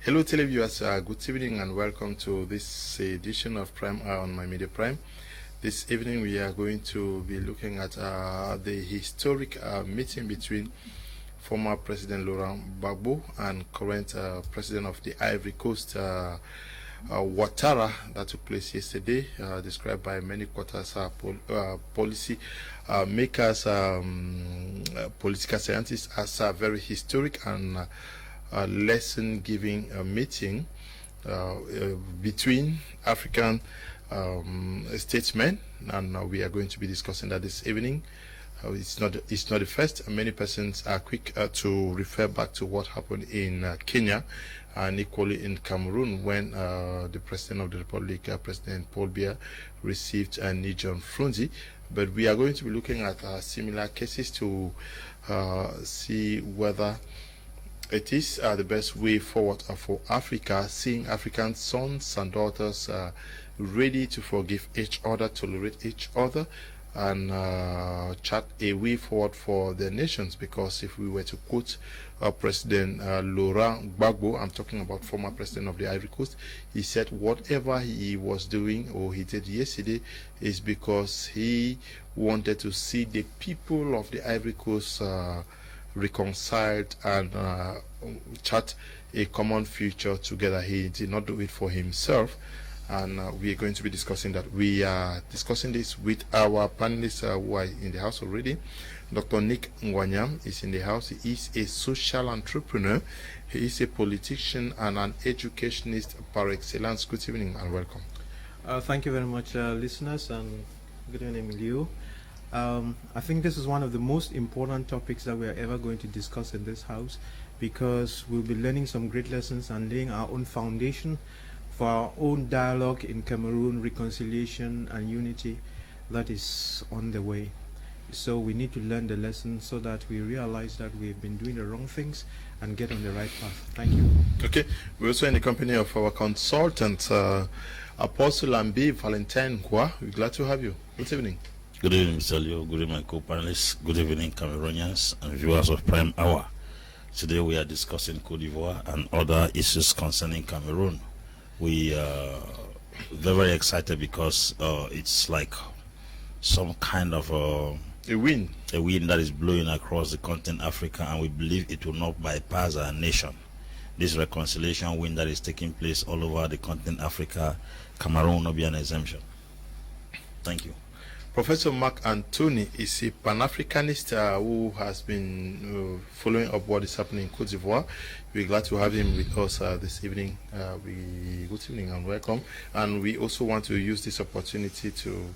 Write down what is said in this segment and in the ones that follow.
Hello televiewers, good evening and welcome to this edition of Prime Hour on My Media Prime. This evening we are going to be looking at the historic meeting between former President Ouattara-Gbagbo and current President of the Ivory Coast, Ouattara, that took place yesterday, described by many quarters policy makers, political scientists as a very historic and lesson-giving meeting between African statesmen, and we are going to be discussing that this evening. It's not the first. Many persons are quick to refer back to what happened in Kenya and equally in Cameroon when the President of the Republic, President Paul Biya, received Nijon Frunzi. But we are going to be looking at similar cases to see whether it is the best way forward for Africa, seeing African sons and daughters ready to forgive each other, tolerate each other, and chart a way forward for their nations. Because if we were to quote President Ouattara-Gbagbo, I'm talking about former President of the Ivory Coast, he said whatever he was doing or he did yesterday is because he wanted to see the people of the Ivory Coast reconciled and chart a common future together. He did not do it for himself, and we are going to be discussing that. We are discussing this with our panelists who are in the house already. Dr. Nick Ngwanyam is in the house. He is a social entrepreneur. He is a politician and an educationist par excellence. Good evening and welcome. Thank you very much, listeners, and good evening, Leo. I think this is one of the most important topics that we are ever going to discuss in this house, because we'll be learning some great lessons and laying our own foundation for our own dialogue in Cameroon, reconciliation and unity that is on the way. So we need to learn the lesson so that we realize that we've been doing the wrong things and get on the right path. Thank you. Okay, we're also in the company of our consultant, Apostle Ambi Valentine Kwa. We're glad to have you. Good evening. Good evening, Mr. Leo. Good evening, my co-panelists. Good evening, Cameroonians and viewers of Prime Hour. Today we are discussing Côte d'Ivoire and other issues concerning Cameroon. We are very excited because it's like some kind of a wind that is blowing across the continent Africa, and we believe it will not bypass our nation. This reconciliation wind that is taking place all over the continent Africa, Cameroon will not be an exemption. Thank you. Professor Mark Anthony is a Pan-Africanist who has been following up what is happening in Côte d'Ivoire. We're glad to have him with us this evening. Good evening and welcome. And we also want to use this opportunity to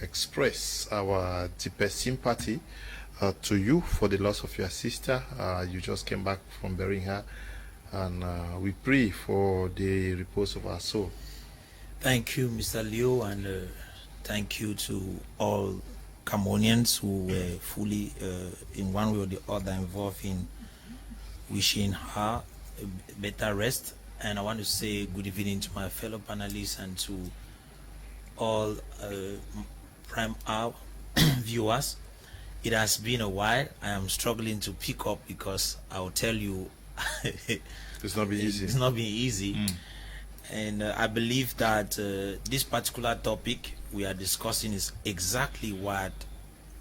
express our deepest sympathy to you for the loss of your sister. You just came back from burying her, and we pray for the repose of her soul. Thank you, Mr. Leo, and thank you to all Cameroonians who were fully, in one way or the other, involved in wishing her a better rest. And I want to say good evening to my fellow panelists and to all Prime Hour viewers. It has been a while. I am struggling to pick up because I will tell you, it's not been easy. It's not been easy. And I believe that this particular topic we are discussing is exactly what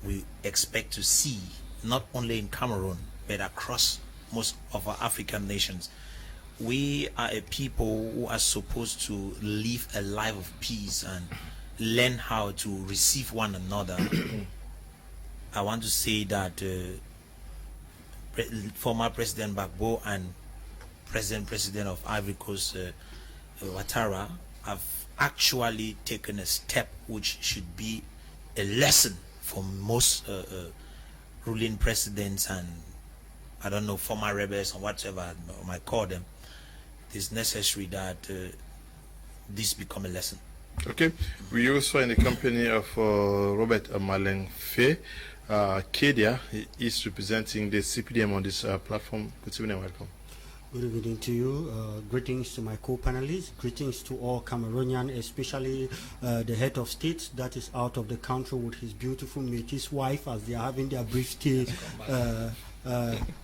we expect to see, not only in Cameroon, but across most of our African nations. We are a people who are supposed to live a life of peace and learn how to receive one another. I want to say that former President Gbagbo and President of Ivory Coast, Ouattara, have actually taken a step which should be a lesson for most ruling presidents and, I don't know, former rebels or whatever I might call them. It is necessary that this become a lesson. Okay, we also in the company of Robert Malengfe, Kedia. He is representing the CPDM on this platform. Good evening, welcome. Good evening to you. Greetings to my co-panelists. Greetings to all Cameroonians, especially the head of state that is out of the country with his beautiful Métis wife as they are having their brief stay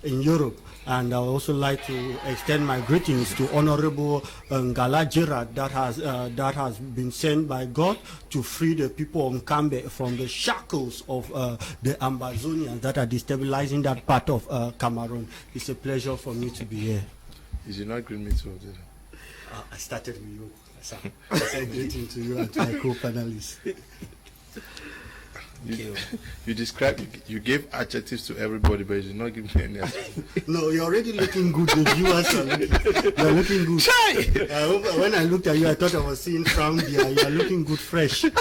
in Europe. And I would also like to extend my greetings to Honorable Ngala Gerard that has been sent by God to free the people of Kamer from the shackles of the Ambazonians that are destabilizing that part of Cameroon. It's a pleasure for me to be here. Is you not greet me too? I started with you. I said greeting to you and to my co-panelists. You described, you gave adjectives to everybody, but you did not give me any adjectives. No, you're already looking good. The viewers are you're looking good. When I looked at you, I thought I was seeing frown beer. You're looking good, fresh. Good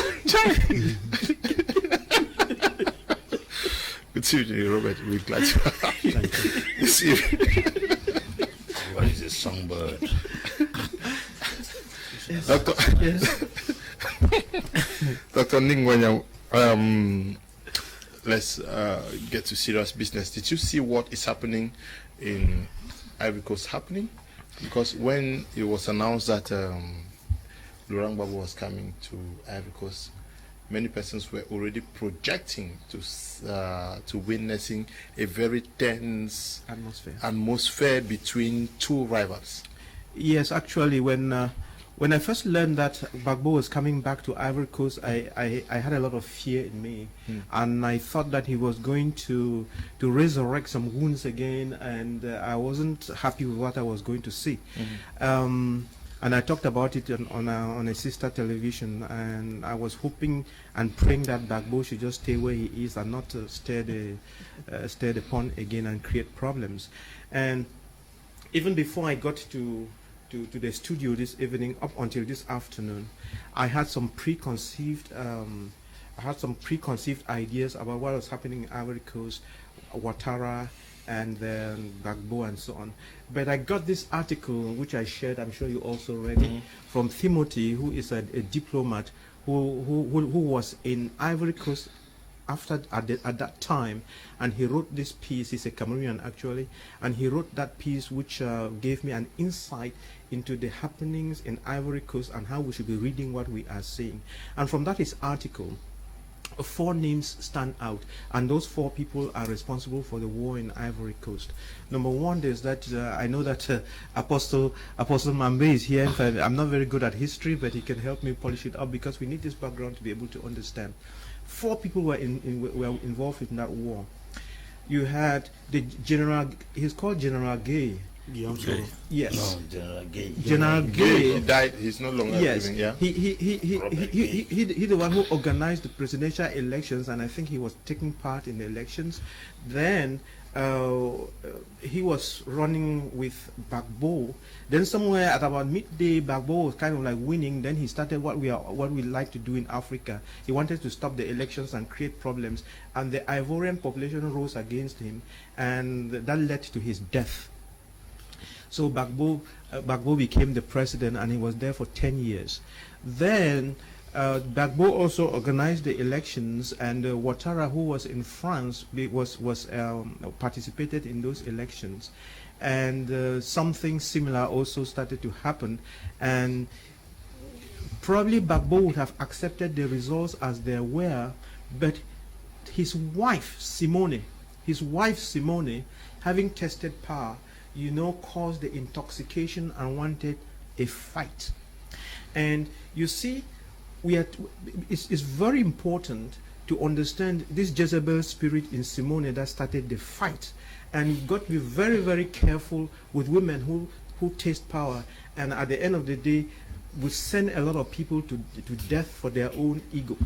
to see you, Robert. We're glad to have you. Thank you. What is a songbird? Doctor, Yes. Dr. Ningwenya, let's get to serious business. Did you see what is happening in Ivory Coast happening? Because when it was announced that Ouattara-Gbagbo was coming to Ivory Coast, many persons were already projecting to witnessing a very tense atmosphere between two rivals. Yes, actually, when I first learned that Gbagbo was coming back to Ivory Coast, I had a lot of fear in me, and I thought that he was going to resurrect some wounds again, and I wasn't happy with what I was going to see. And I talked about it on a sister television, and I was hoping and praying that Gbagbo should just stay where he is and not stir the pond again and create problems. And even before I got to the studio this evening, up until this afternoon, I had some preconceived ideas about what was happening in Ivory Coast, Ouattara, and then Gbagbo and so on. But I got this article which I shared, I'm sure you also read it, from Timothy, who is a diplomat who was in Ivory Coast at that time, and he wrote this piece. He's a Cameroonian actually, and he wrote that piece which gave me an insight into the happenings in Ivory Coast and how we should be reading what we are seeing. And from that his article, 4 names stand out, and those 4 people are responsible for the war in Ivory Coast. Number 1 is that I know that Apostle Mambe is here. In fact, I'm not very good at history, but he can help me polish it up, because we need this background to be able to understand. 4 people were involved in that war. You had the general. He's called General Gay. Yes. No, General Gay. General Gay. He died. He's no longer living. Yeah. He the one who organized the presidential elections, and I think he was taking part in the elections. Then he was running with Gbagbo. Then somewhere at about midday, Gbagbo was kind of like winning. Then he started what we like to do in Africa. He wanted to stop the elections and create problems, and the Ivorian population rose against him, and that led to his death. So Gbagbo became the president, and he was there for 10 years. Then Gbagbo also organized the elections, and Ouattara, who was in France, participated in those elections. And something similar also started to happen, and probably Gbagbo would have accepted the results as they were, but his wife Simone, having tested power, caused the intoxication and wanted a fight. And you see, it's very important to understand this Jezebel spirit in Simone that started the fight. And you've got to be very, very careful with women who taste power, and at the end of the day will send a lot of people to death for their own ego.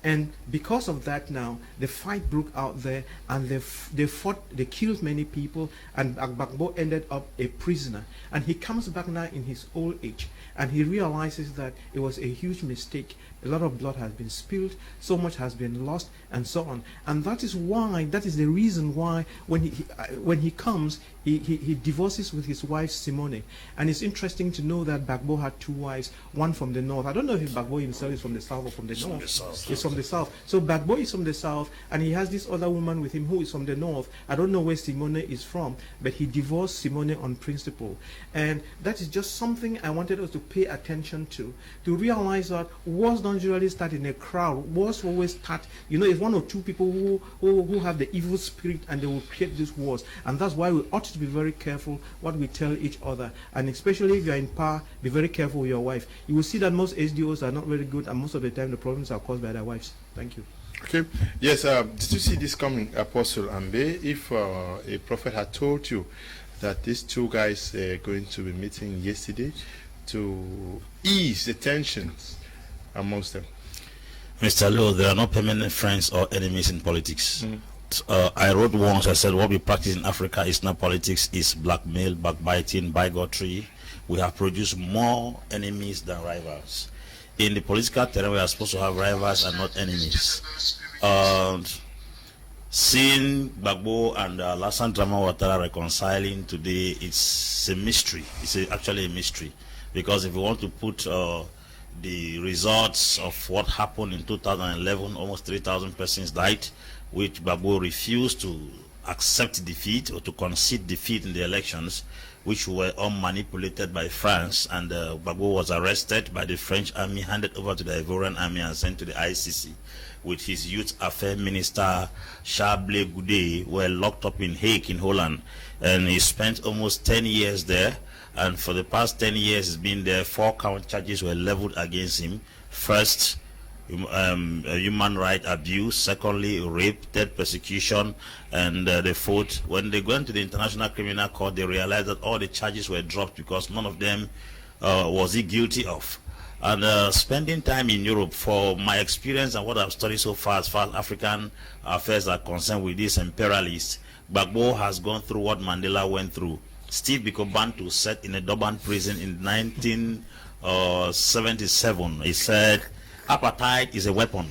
And because of that, now the fight broke out there, and they fought, they killed many people, and Gbagbo ended up a prisoner. And he comes back now in his old age, and he realizes that it was a huge mistake. A lot of blood has been spilled, so much has been lost, and so on. And that is the reason why when he comes, he divorces with his wife Simone. And it's interesting to know that Gbagbo had 2 wives, one from the north. I don't know if Gbagbo himself is from the south or from the north. He's from the south. So Gbagbo is from the south, and he has this other woman with him who is from the north. I don't know where Simone is from, but he divorced Simone on principle. And that is just something I wanted us to pay attention to realize that wars don't usually start in a crowd. Wars always start, it's 1 or 2 people who have the evil spirit, and they will create these wars. And that's why we ought to be very careful what we tell each other. And especially if you're in power, be very careful with your wife. You will see that most SDOs are not very good, and most of the time the problems are caused by their wives. Thank you. Okay. Yes, did you see this coming, Apostle Ambe? If a prophet had told you that these 2 guys are going to be meeting yesterday to ease the tensions amongst them? Mr. Leo, there are no permanent friends or enemies in politics. I wrote once, I said, what we practice in Africa is not politics, it's blackmail, backbiting, bigotry. We have produced more enemies than rivals. In the political terrain, we are supposed to have rivals and not enemies. Seeing Gbagbo and Alassane Ouattara reconciling today, it's a mystery. It's actually a mystery. Because if you want to put the results of what happened in 2011, almost 3,000 persons died, which Gbagbo refused to accept defeat or to concede defeat in the elections, which were all manipulated by France, and Gbagbo was arrested by the French army, handed over to the Ivorian army, and sent to the ICC, with his youth affairs minister Charles Goudet were locked up in Hague in Holland, and he spent almost 10 years there. And for the past 10 years he's been there. 4 count charges were leveled against him. First, human right abuse. Secondly, rape. Third, persecution. And the fourth, when they went to the International Criminal Court, they realized that all the charges were dropped because none of them was he guilty of. And spending time in Europe, for my experience and what I've studied so far as African affairs are concerned with these imperialists, Gbagbo has gone through what Mandela went through. Steve Biko Bantu said in a Durban prison in 1977, he said, apartheid is a weapon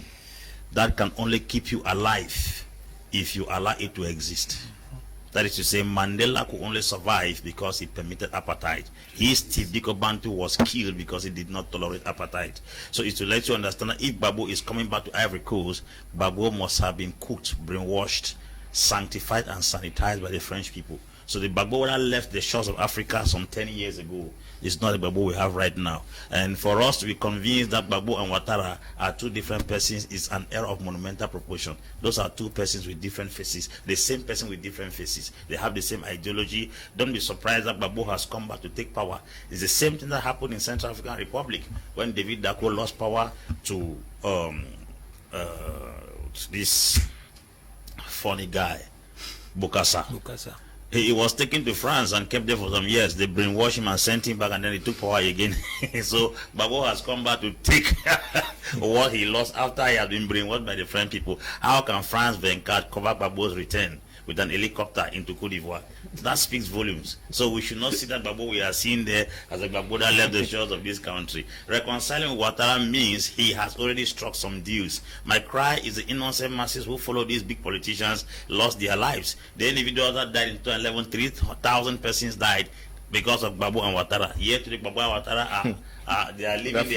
that can only keep you alive if you allow it to exist. That is to say, Mandela could only survive because he permitted apartheid. Steve Biko Bantu was killed because he did not tolerate apartheid. So it's to let you understand that if Gbagbo is coming back to Ivory Coast, Gbagbo must have been cooked, brainwashed, sanctified, and sanitized by the French people. So the Gbagbo that left the shores of Africa some 10 years ago is not the Gbagbo we have right now. And for us to be convinced that Gbagbo and Ouattara are 2 different persons is an error of monumental proportion. Those are 2 persons with different faces, the same person with different faces. They have the same ideology. Don't be surprised that Gbagbo has come back to take power. It's the same thing that happened in Central African Republic when David Dacko lost power to this funny guy, Bokassa. He was taken to France and kept there for some years. They brainwashed him and sent him back, and then he took power again. So Gbagbo has come back to take what he lost after he had been brainwashed by the French people. How can France Venkat cover Gbagbo's return with an helicopter into Côte d'Ivoire? That speaks volumes. So we should not see that Gbagbo we are seeing there as a Gbagbo that left the shores of this country. Reconciling with Ouattara means he has already struck some deals. My cry is the innocent masses who follow these big politicians lost their lives. The individuals that died in 2011, 3,000 persons died because of Gbagbo and Ouattara. Yet the Gbagbo and Ouattara they are living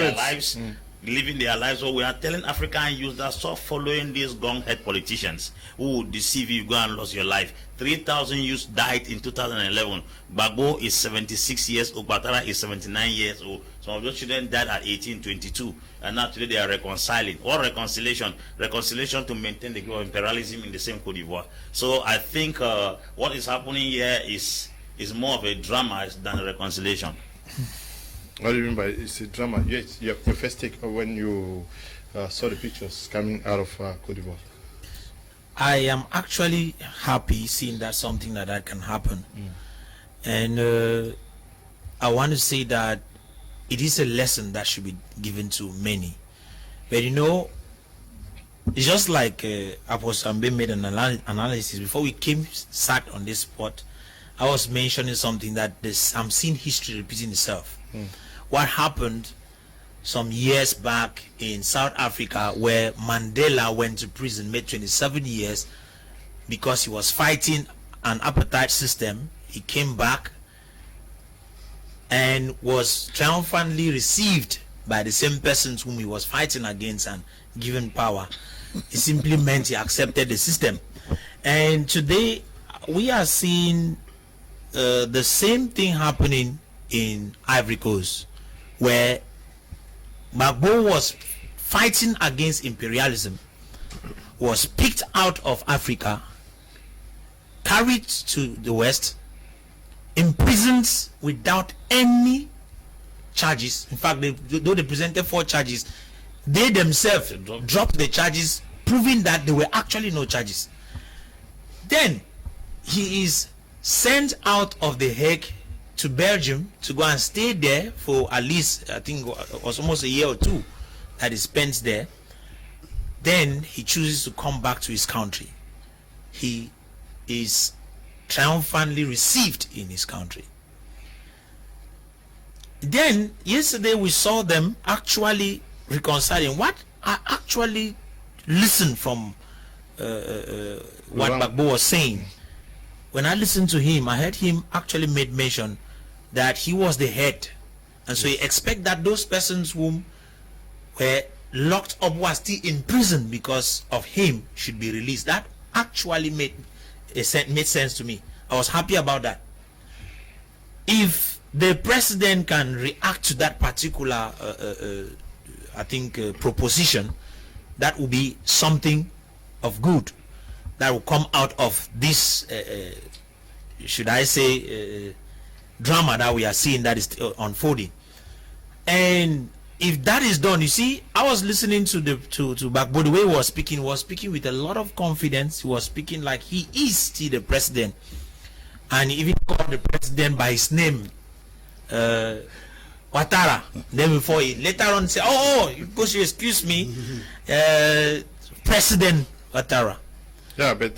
their lives. So we are telling African youth that stop following these gong-head politicians who will deceive you, go and lose your life. 3,000 youths died in 2011. Gbagbo is 76 years old, Ouattara is 79 years old. Some of those children died at 18, 22, and now today they are reconciling. What reconciliation? Reconciliation to maintain the growth of imperialism in the same Côte d'Ivoire. So I think what is happening here is more of a drama than a reconciliation. What do you mean by it's a drama? Yes, your first take when you saw the pictures coming out of Côte d'Ivoire. I am actually happy seeing that something like that can happen. And I want to say that it is a lesson that should be given to many. But you know, it's just like Apostle Ambe made an analysis before we sat on this spot. I was mentioning something that I'm seeing history repeating itself. What happened some years back in South Africa, where Mandela went to prison, made 27 years because he was fighting an apartheid system. he came back and was triumphantly received by the same persons whom he was fighting against and given power. It simply meant he accepted the system. And today we are seeing the same thing happening in Ivory Coast, where Gbagbo was fighting against imperialism, was picked out of Africa, carried to the West, imprisoned without any charges. In fact, though they presented 4 charges, they themselves dropped the charges, proving that there were actually no charges. Then he is sent out of The Hague to Belgium to go and stay there for at least, I think it was almost a year or 2 that he spent there. Then he chooses to come back to his country. He is triumphantly received in his country. Then yesterday we saw them actually reconciling. What I actually listened from what Gbagbo was saying. When I listened to him, I heard him actually made mention that he was the head, and so he expect that those persons whom were locked up were still in prison because of him should be released. That actually made sense to me. I was happy about that. If the president can react to that particular proposition, that will be something of good that will come out of this should I say drama that we are seeing that is unfolding. And if that is done, you see, I was listening to Gbagbo. The way he was speaking with a lot of confidence. He was speaking like he is still the president, and he even called the president by his name, Ouattara. Then before he later on said, "Oh, because you excuse me, President Ouattara." Yeah, but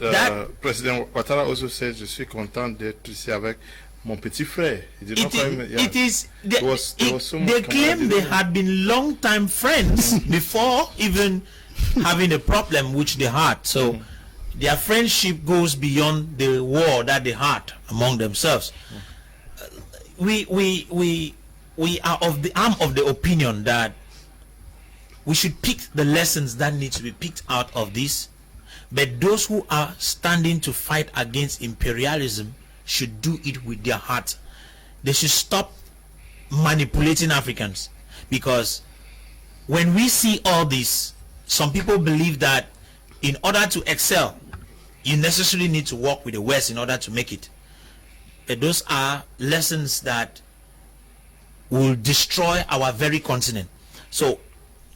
President Ouattara also says, "Je suis content d'être ici avec mon petit frère." He did not call him, yeah. It is. There was so much they claim they had been long-time friends before even having a problem which they had. So their friendship goes beyond the war that they had among themselves. I'm of the opinion that we should pick the lessons that need to be picked out of this, but those who are standing to fight against imperialism should do it with their heart. They should stop manipulating Africans, because when we see all this, some people believe that in order to excel, you necessarily need to work with the West in order to make it. But those are lessons that will destroy our very continent. So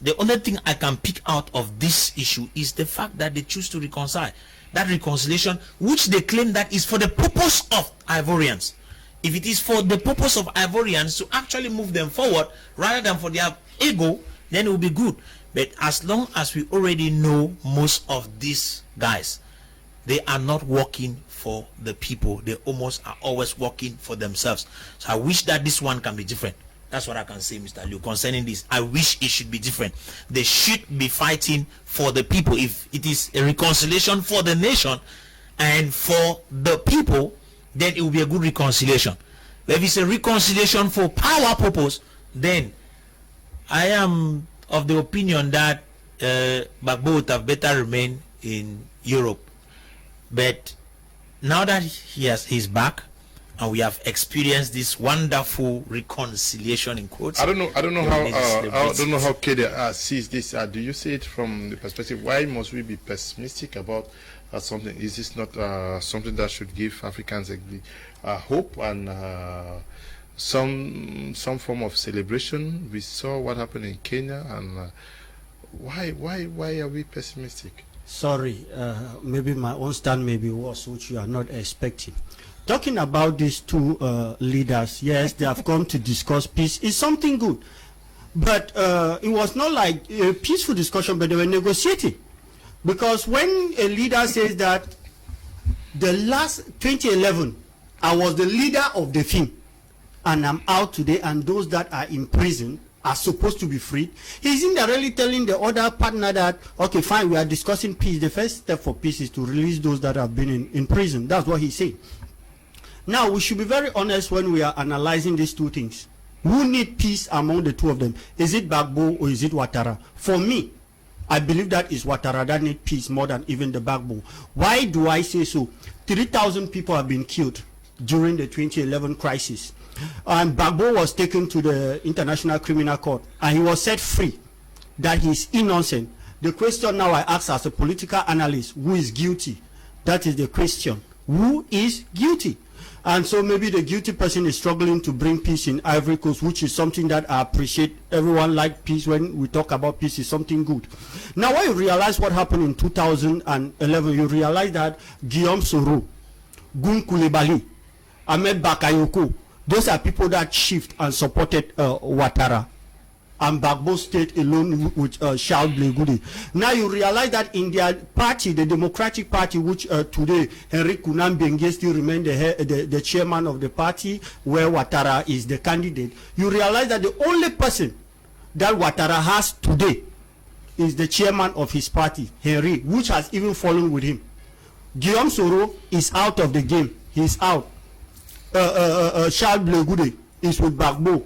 the only thing I can pick out of this issue is the fact that they choose to reconcile. That reconciliation, which they claim that is for the purpose of Ivorians. If it is for the purpose of Ivorians to actually move them forward rather than for their ego, then it will be good. But as long as we already know most of these guys, they are not working for the people. They almost are always working for themselves. So I wish that this one can be different. That's what I can say, Mr. Liu, concerning this. I wish it should be different. They should be fighting for the people. If it is a reconciliation for the nation and for the people, then it will be a good reconciliation. But if it's a reconciliation for power purpose, then I am of the opinion that Gbagbo would have better remain in Europe. But now that he's back, and we have experienced this wonderful reconciliation in quotes. I don't know how Keder sees this. Do you see it from the perspective? Why must we be pessimistic about something? Is this not something that should give Africans hope and some form of celebration? We saw what happened in Kenya, and why are we pessimistic? Sorry, maybe my own stand maybe was which you are not expecting. Talking about these two leaders, yes, they have come to discuss peace. It's something good. But it was not like a peaceful discussion, but they were negotiating. Because when a leader says that the last 2011, I was the leader of the thing, and I'm out today, and those that are in prison are supposed to be freed, he's indirectly telling the other partner that, okay, fine, we are discussing peace. The first step for peace is to release those that have been in prison. That's what he's saying. Now, we should be very honest when we are analyzing these two things. Who need peace among the two of them? Is it Gbagbo or is it Ouattara? For me, I believe that is Ouattara that need peace more than even the Gbagbo. Why do I say so? 3,000 people have been killed during the 2011 crisis. And Gbagbo was taken to the International Criminal Court and he was set free, that he is innocent. The question now I ask as a political analyst, who is guilty? That is the question. Who is guilty? And so maybe the guilty person is struggling to bring peace in Ivory Coast, which is something that I appreciate. Everyone like peace. When we talk about peace, is something good. Now, when you realize what happened in 2011, you realize that Guillaume Soro, Gun Coulibaly, Ahmed Bakayoko, those are people that shift and supported Ouattara. And Gbagbo stayed alone with Charles Blegoudi. Now you realize that in their party, the Democratic Party, which today Henry Konan Bengue still remain the chairman of the party, where Ouattara is the candidate, you realize that the only person that Ouattara has today is the chairman of his party, Henry, which has even fallen with him. Guillaume Soro is out of the game. He's out. Charles Blegoudi is with Gbagbo.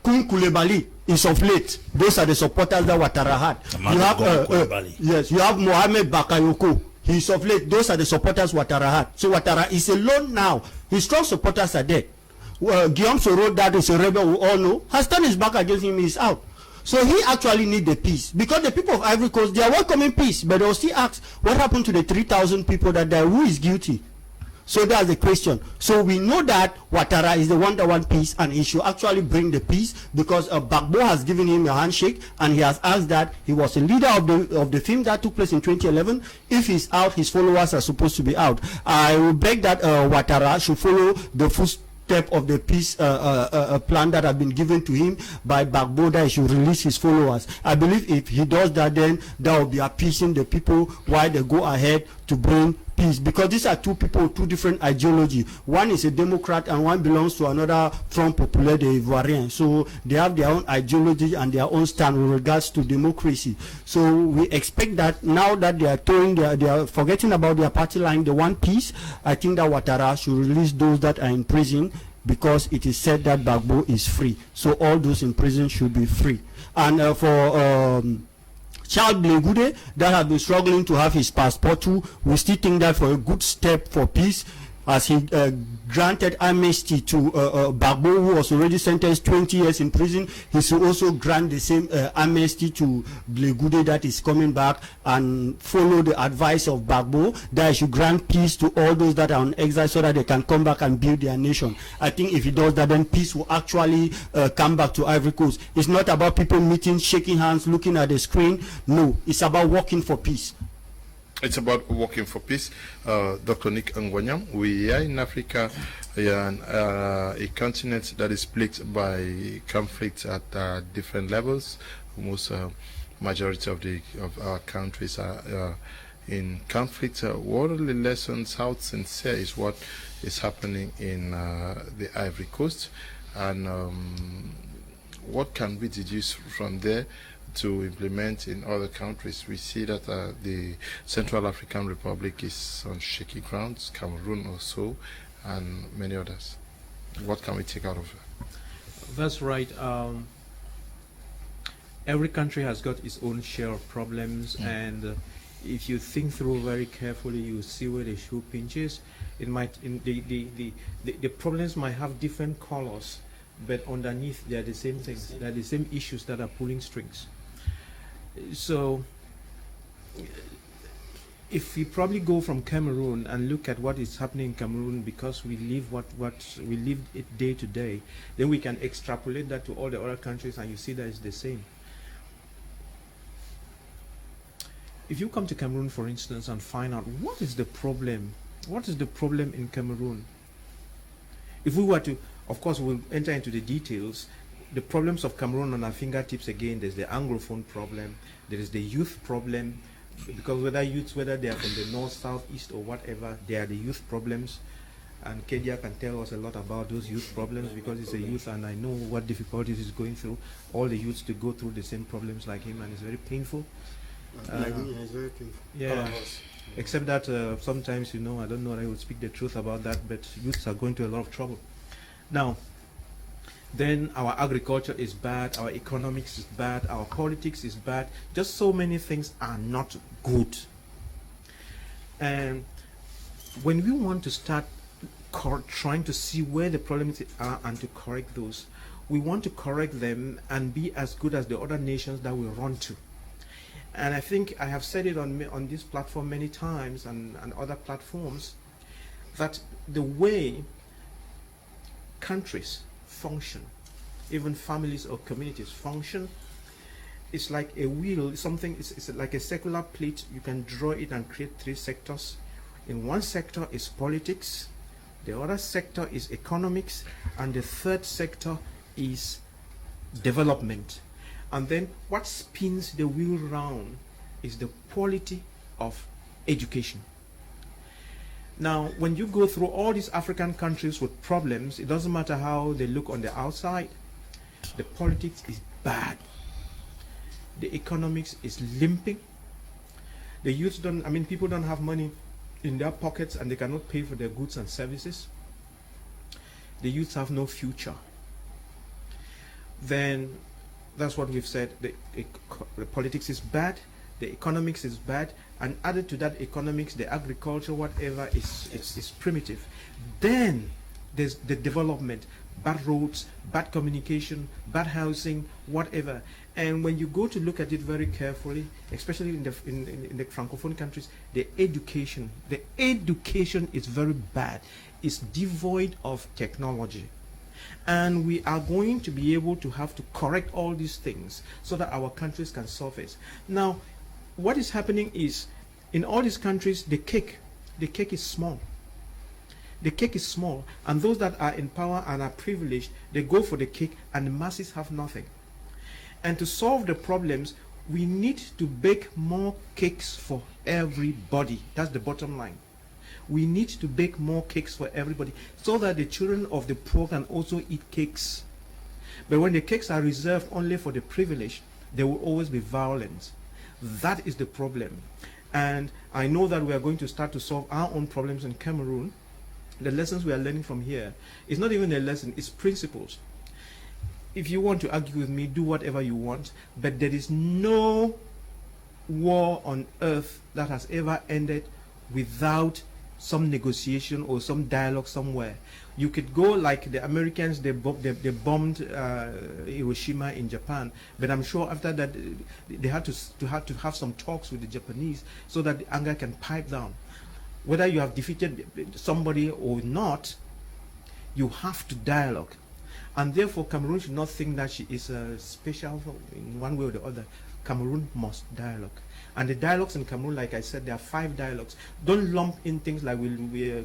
Kun Coulibaly is of late. Those are the supporters that Ouattara had. You have yes, you have Mohamed Bakayoko. He's of late. Those are the supporters Ouattara had. So Ouattara is alone now. His strong supporters are dead. Guillaume Soro, that is a rebel we all know, has turned his back against him. He's out. So he actually needs the peace, because the people of Ivory Coast, they are welcoming peace, but they'll still ask, what happened to the 3,000 people that died? Who is guilty? So that's the question. So we know that Ouattara is the one that wants peace, and he should actually bring the peace, because Gbagbo has given him a handshake, and he has asked that. He was a leader of the film that took place in 2011. If he's out, his followers are supposed to be out. I will beg that Ouattara should follow the footsteps of the peace plan that have been given to him by Gbagbo, that he should release his followers. I believe if he does that, then that will be appeasing the people while they go ahead to bring peace, because these are two people, two different ideology. One is a Democrat and one belongs to another Front Populaire de Ivoirien. So they have their own ideology and their own stand with regards to democracy. So we expect that now that they are throwing, they are forgetting about their party line, they want peace. I think that Ouattara should release those that are in prison, because it is said that Gbagbo is free. So all those in prison should be free. And for Charles Blegoudi, that has been struggling to have his passport too, we still think that for a good step for peace, as he granted amnesty to Gbagbo, who was already sentenced 20 years in prison, he should also grant the same amnesty to Blegoudi that is coming back, and follow the advice of Gbagbo that he should grant peace to all those that are on exile, so that they can come back and build their nation. I think if he does that, then peace will actually come back to Ivory Coast. It's not about people meeting, shaking hands, looking at the screen. No, it's about working for peace. It's about working for peace. Dr. Nick Ngwanyam, we are in Africa, a continent that is plagued by conflict at different levels. Almost majority of our countries are in conflict. What are the lessons? How sincere is what is happening in the Ivory Coast, and what can we deduce from there to implement in other countries? We see that the Central African Republic is on shaky grounds, Cameroon also, and many others. What can we take out of it? That's right. Every country has got its own share of problems, and if you think through very carefully, you see where the shoe pinches. It might, the problems might have different colors, but underneath they are the same things. They are the same issues that are pulling strings. So if we probably go from Cameroon and look at what is happening in Cameroon, because we live what we live it day to day, then we can extrapolate that to all the other countries, and you see that it's the same. If you come to Cameroon, for instance, and find out what is the problem in Cameroon, if we were to, of course, we'll enter into the details. The problems of Cameroon on our fingertips again. There's the Anglophone problem, there is the youth problem, because whether they are from the north, south, east, or whatever, they are the youth problems. And Kedia can tell us a lot about those youth problems, because he's a youth and I know what difficulties he's going through. All the youths to go through the same problems like him, and it's very painful. It's very painful. Yeah. Except that sometimes, I don't know, I would speak the truth about that, but youths are going to a lot of trouble. Now, then our agriculture is bad, our economics is bad, our politics is bad. Just so many things are not good. And when we want to start trying to see where the problems are and to correct those, we want to correct them and be as good as the other nations that we run to. And I think I have said it on this platform many times and other platforms, that the way countries function, even families or communities function, it's like a wheel, it's like a circular plate. You can draw it and create 3 sectors. In one sector is politics, the other sector is economics, and the third sector is development. And then what spins the wheel round is the quality of education. Now, when you go through all these African countries with problems, it doesn't matter how they look on the outside, the politics is bad. The economics is limping. The youth people don't have money in their pockets and they cannot pay for their goods and services. The youths have no future. Then that's what we've said. The politics is bad, the economics is bad, and added to that economics, the agriculture, whatever, is primitive. Then there's the development, bad roads, bad communication, bad housing, whatever. And when you go to look at it very carefully, especially in the Francophone countries, the education is very bad. It's devoid of technology. And we are going to be able to have to correct all these things so that our countries can surface. Now, what is happening is, in all these countries, the cake is small. The cake is small, and those that are in power and are privileged, they go for the cake, and the masses have nothing. And to solve the problems, we need to bake more cakes for everybody. That's the bottom line. We need to bake more cakes for everybody so that the children of the poor can also eat cakes. But when the cakes are reserved only for the privileged, there will always be violence. That is the problem. And I know that we are going to start to solve our own problems in Cameroon. The lessons we are learning from here is not even a lesson, it's principles. If you want to argue with me, do whatever you want, but there is no war on earth that has ever ended without some negotiation or some dialogue somewhere. You could go like the Americans, they bombed Hiroshima in Japan, but I'm sure after that they had to have some talks with the Japanese so that the anger can pipe down. Whether you have defeated somebody or not, you have to dialogue. And therefore, Cameroon should not think that she is special in one way or the other. Cameroon must dialogue. And the dialogues in Cameroon, like I said, there are 5 dialogues. Don't lump in things like we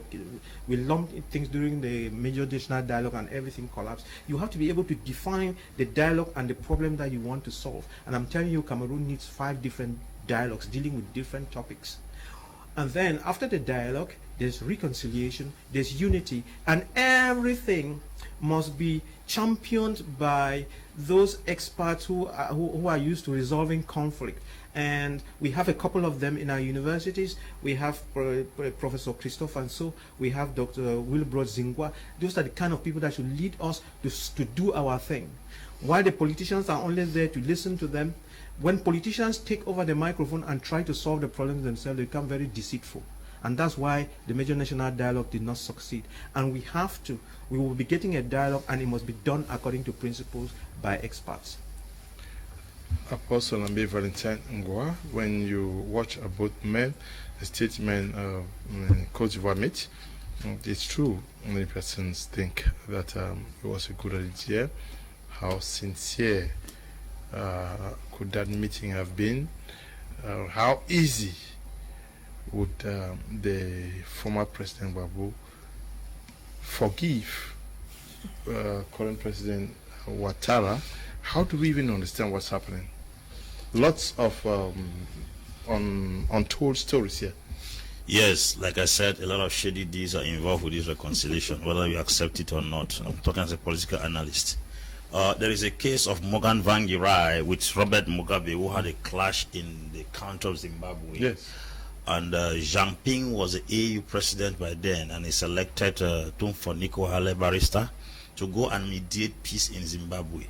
lumped in things during the major national dialogue and everything collapsed. You have to be able to define the dialogue and the problem that you want to solve. And I'm telling you, Cameroon needs 5 different dialogues dealing with different topics. And then after the dialogue, there's reconciliation, there's unity, and everything must be championed by those experts who are used to resolving conflict. And we have a couple of them in our universities. We have Professor Christophe Anso, we have Dr. Wilbrod Zingwa. Those are the kind of people that should lead us to do our thing. While the politicians are only there to listen to them, when politicians take over the microphone and try to solve the problems themselves, they become very deceitful. And that's why the major national dialogue did not succeed. And we will be getting a dialogue, and it must be done according to principles by experts. Apostle Ambe Valentin Ngwa, when you watch about men, the statement Côte d'Ivoire meet, it's true. Many persons think that it was a good idea. How sincere could that meeting have been? How easy would the former President Gbagbo forgive current President Ouattara? How do we even understand what's happening? Lots of untold stories here. Yes, like I said, a lot of shady deeds are involved with this reconciliation, whether you accept it or not. I'm talking as a political analyst. There is a case of Morgan Tsvangirai with Robert Mugabe, who had a clash in the country of Zimbabwe. Yes. And Jean Ping was the AU president by then, and he selected Tumfoniko Hale barrister to go and mediate peace in Zimbabwe.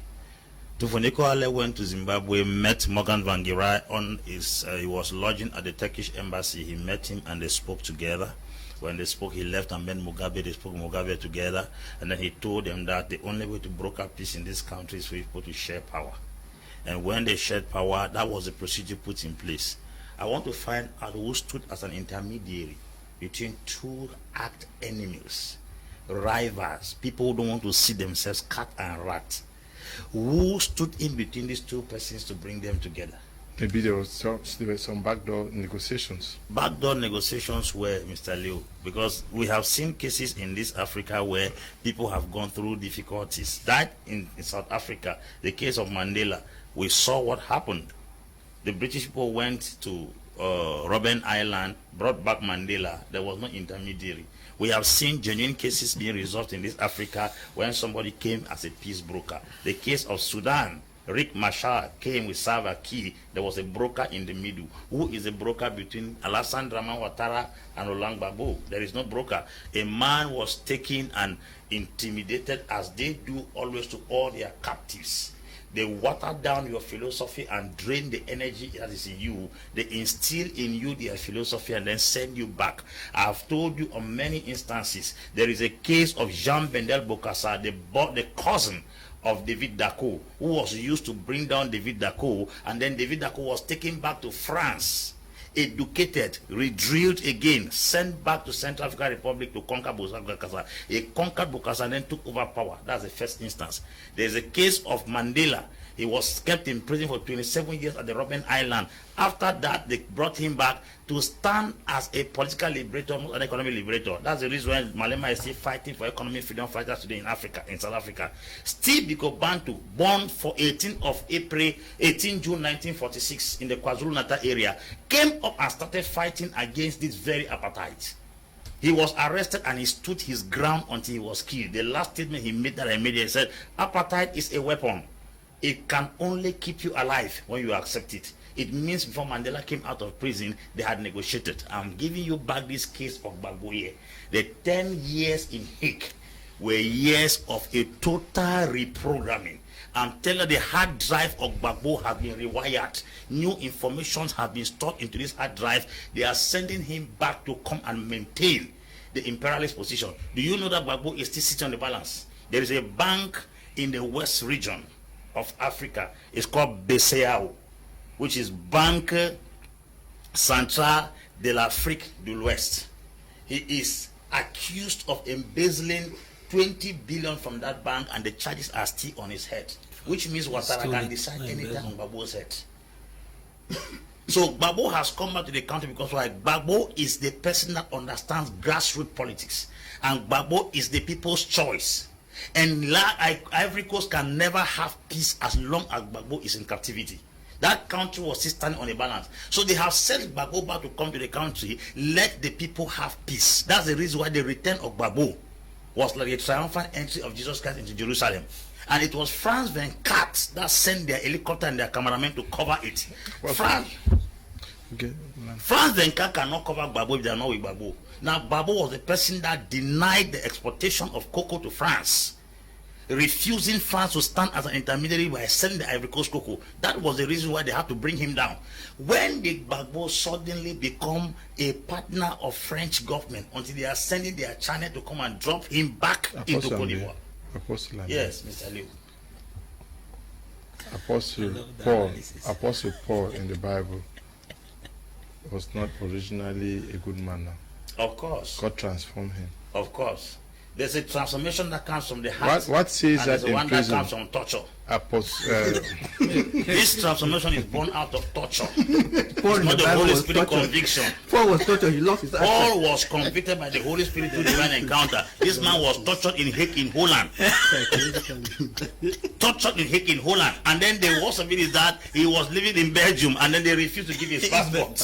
Tumfoniko Hale went to Zimbabwe, met Morgan Tsvangirai on his, he was lodging at the Turkish embassy. He met him and they spoke together. When they spoke, he left and met Mugabe. They spoke Mugabe together, and then he told them that the only way to broker peace in this country is for people to share power. And when they shared power, that was the procedure put in place. I want to find out who stood as an intermediary between two arch enemies, rivals, people who don't want to see themselves cat and rat. Who stood in between these two persons to bring them together? Maybe there were some backdoor negotiations. Backdoor negotiations were, Mr. Liu, because we have seen cases in this Africa where people have gone through difficulties. That in South Africa, the case of Mandela, we saw what happened. The British people went to Robben Island, brought back Mandela. There was no intermediary. We have seen genuine cases being resolved in this Africa when somebody came as a peace broker. The case of Sudan, Riek Machar came with Salva Kiir. There was a broker in the middle. Who is a broker between Alassane Dramane Ouattara and Ouattara-Gbagbo? There is no broker. A man was taken and intimidated, as they do always to all their captives. They water down your philosophy and drain the energy that is in you. They instill in you their philosophy and then send you back. I have told you on many instances. There is a case of Jean Bendel Bokassa, the cousin of David Dacko, who was used to bring down David Dacko, and then David Dacko was taken back to France, educated, re-drilled again, sent back to Central African Republic to conquer Bokassa. He conquered Bokassa and then took over power. That's the first instance. There's a case of Mandela. He was kept in prison for 27 years at the Robben Island. After that, they brought him back to stand as a political liberator, not an economic liberator. That's the reason why Malema is still fighting for economic freedom fighters today in Africa, in South Africa. Steve Biko Bantu, born for 18 June 1946 in the KwaZulu-Natal area, came up and started fighting against this very apartheid. He was arrested and he stood his ground until he was killed. The last statement he made that I made, he said, apartheid is a weapon. It can only keep you alive when you accept it. It means before Mandela came out of prison, they had negotiated. I'm giving you back this case of Gbagbo here. The 10 years in Hague were years of a total reprogramming. I'm telling you, the hard drive of Gbagbo has been rewired. New information have been stored into this hard drive. They are sending him back to come and maintain the imperialist position. Do you know that Gbagbo is still sitting on the balance? There is a bank in the West region of Africa. It's called BCAO, which is Banque Centrale de l'Afrique de l'Ouest. He is accused of embezzling 20 billion from that bank, and the charges are still on his head, which means Ouattara can decide anything on Gbagbo's head. So Gbagbo has come back to the country because Gbagbo is the person that understands grassroots politics, and Gbagbo is the people's choice. And Ivory Coast can never have peace as long as Gbagbo is in captivity. That country was still standing on a balance. So they have sent Gbagbo back to come to the country, let the people have peace. That's the reason why the return of Gbagbo was like a triumphant entry of Jesus Christ into Jerusalem. And it was France 24 that sent their helicopter and their cameramen to cover it. France 24 cannot cover Gbagbo if they are not with Gbagbo. Now, Gbagbo was the person that denied the exportation of cocoa to France, refusing France to stand as an intermediary by selling the Ivory Coast cocoa. That was the reason why they had to bring him down. When did Gbagbo suddenly become a partner of French government until they are sending their channel to come and drop him back into Cote d'Ivoire? Yes, Mr. Liu. Apostle Paul in the Bible was not originally a good man. Of course. God transformed him. Of course. There's a transformation that comes from the heart. What says that in one prison that comes from torture? This transformation is born out of torture. Paul not the Holy Spirit conviction. Paul was tortured. He lost his Paul was convicted by the Holy Spirit through divine encounter. This man was tortured in Hague in Holland. Tortured in Hague in Holland. And then the worst of it is that he was living in Belgium and then they refused to give his passport.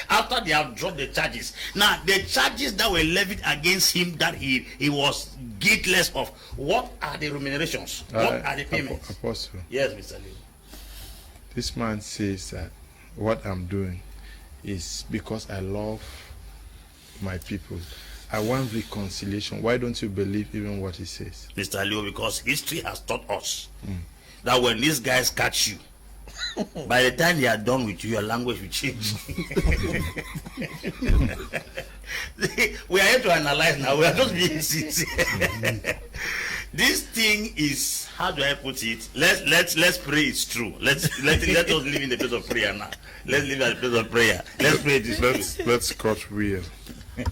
After they have dropped the charges. Now, the charges that were levied against him that he was regardless of what are the remunerations, what are the payments. Apostle. Yes, Mr. Lee. This man says that what I'm doing is because I love my people. I want reconciliation. Why don't you believe even what he says? Mr. Leo, because history has taught us that when these guys catch you, by the time they are done with you, your language will change. We are here to analyze now. We are just being sincere. This thing is, how do I put it? Let's pray it's true. Let us live in the place of prayer now. Let's live in the place of prayer. Let's pray this. Let's cut real.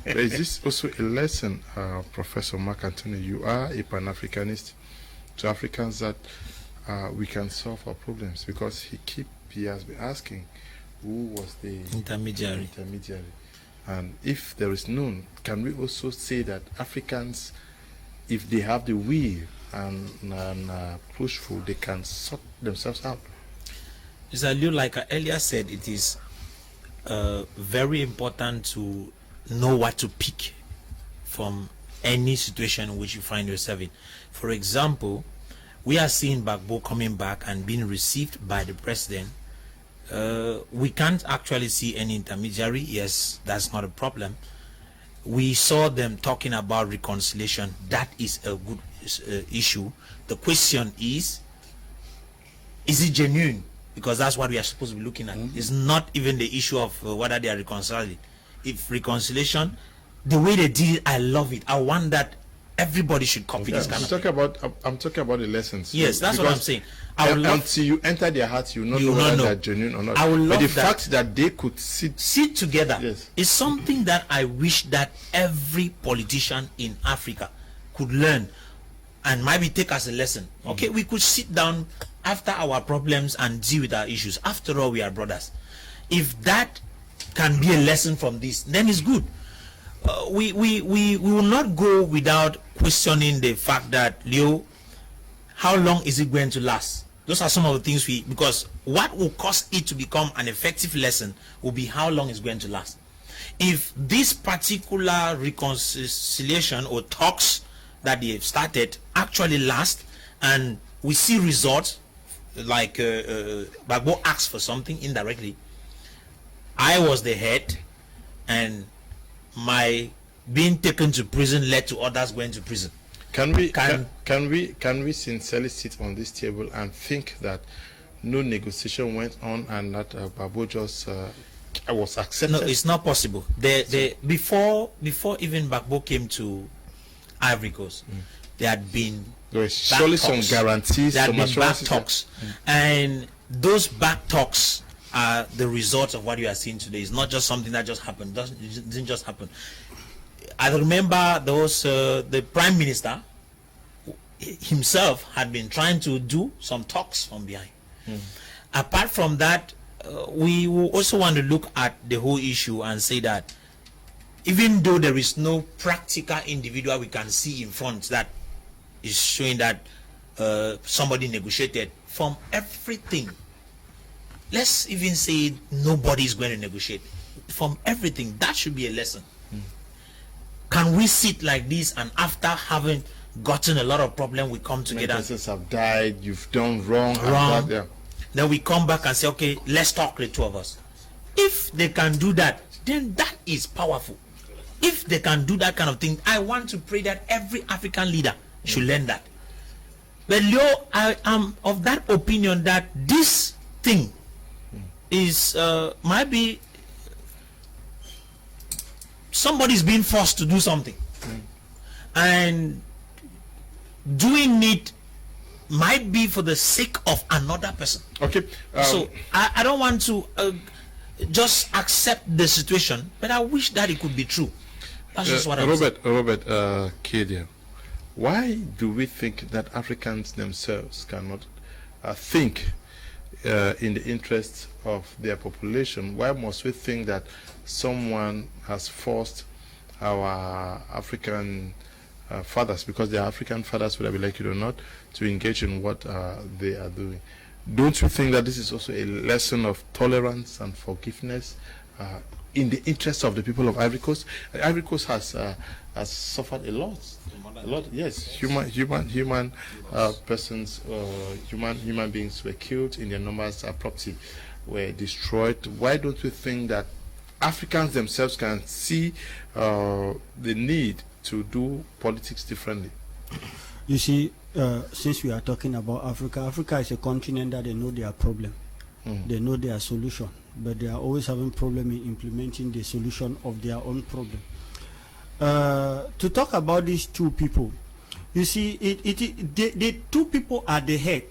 There is this also a lesson, Professor Mark Anthony. You are a Pan-Africanist to Africans that we can solve our problems, because he has been asking who was the intermediary, and if there is none, can we also say that Africans, if they have the will and pushful, they can sort themselves out? Mr. Liu, like I earlier said, it is very important to know what to pick from any situation in which you find yourself in. For example, we are seeing Gbagbo coming back and being received by the president. We can't actually see any intermediary. Yes, that's not a problem. We saw them talking about reconciliation. That is a good issue. The question is it genuine? Because that's what we are supposed to be looking at. It's not even the issue of whether they are reconciling. If reconciliation, the way they did it, I love it. I want that everybody should copy this kind of thing. I'm talking about the lessons. Yes, that's what I'm saying. Until you enter their hearts, you know whether they are genuine or not. I would love but the fact that they could sit together is something that I wish that every politician in Africa could learn and maybe take as a lesson. Okay, we could sit down after our problems and deal with our issues. After all, we are brothers. If that can be a lesson from this, then it's good. We will not go without questioning the fact that, Leo, how long is it going to last? Those are some of the things because what will cause it to become an effective lesson will be how long it's going to last. If this particular reconciliation or talks that they have started actually last and we see results, like Gbagbo asked for something indirectly, I was the head, and my being taken to prison led to others going to prison. Can we sincerely sit on this table and think that no negotiation went on and that Gbagbo just was accepted? No, it's not possible. Before even Gbagbo came to Ivory Coast, there had been surely some guarantees, there had been back talks, and those back talks are the result of what you are seeing today. It's not just something that just happened. It didn't just happen. I remember the Prime Minister himself had been trying to do some talks from behind. Apart from that, we will also want to look at the whole issue and say that even though there is no practical individual we can see in front that is showing that somebody negotiated, from everything, let's even say nobody is going to negotiate. From everything, that should be a lesson. Can we sit like this and after having gotten a lot of problems, we come together? Many persons have died, you've done wrong. Then we come back and say, okay, let's talk, the two of us. If they can do that, then that is powerful. If they can do that kind of thing, I want to pray that every African leader should learn that. But Leo, I am of that opinion that this thing is might be somebody's being forced to do something, and doing it might be for the sake of another person. Okay. So I don't want to just accept the situation, but I wish that it could be true. That's just what I'm saying. Robert Kadia, why do we think that Africans themselves cannot think in the interest of their population? Why must we think that someone has forced our African fathers, because they are African fathers, whether we like it or not, to engage in what they are doing? Don't you think that this is also a lesson of tolerance and forgiveness in the interest of the people of Ivory Coast. Ivory Coast has suffered a lot. Yes. Human persons, human beings were killed in their numbers. Property were destroyed. Why don't we think that Africans themselves can see the need to do politics differently? You see, since we are talking about Africa, Africa is a continent that they know their problem. They know their solution, but they are always having problem in implementing the solution of their own problem. To talk about these two people, you see, the two people are the head.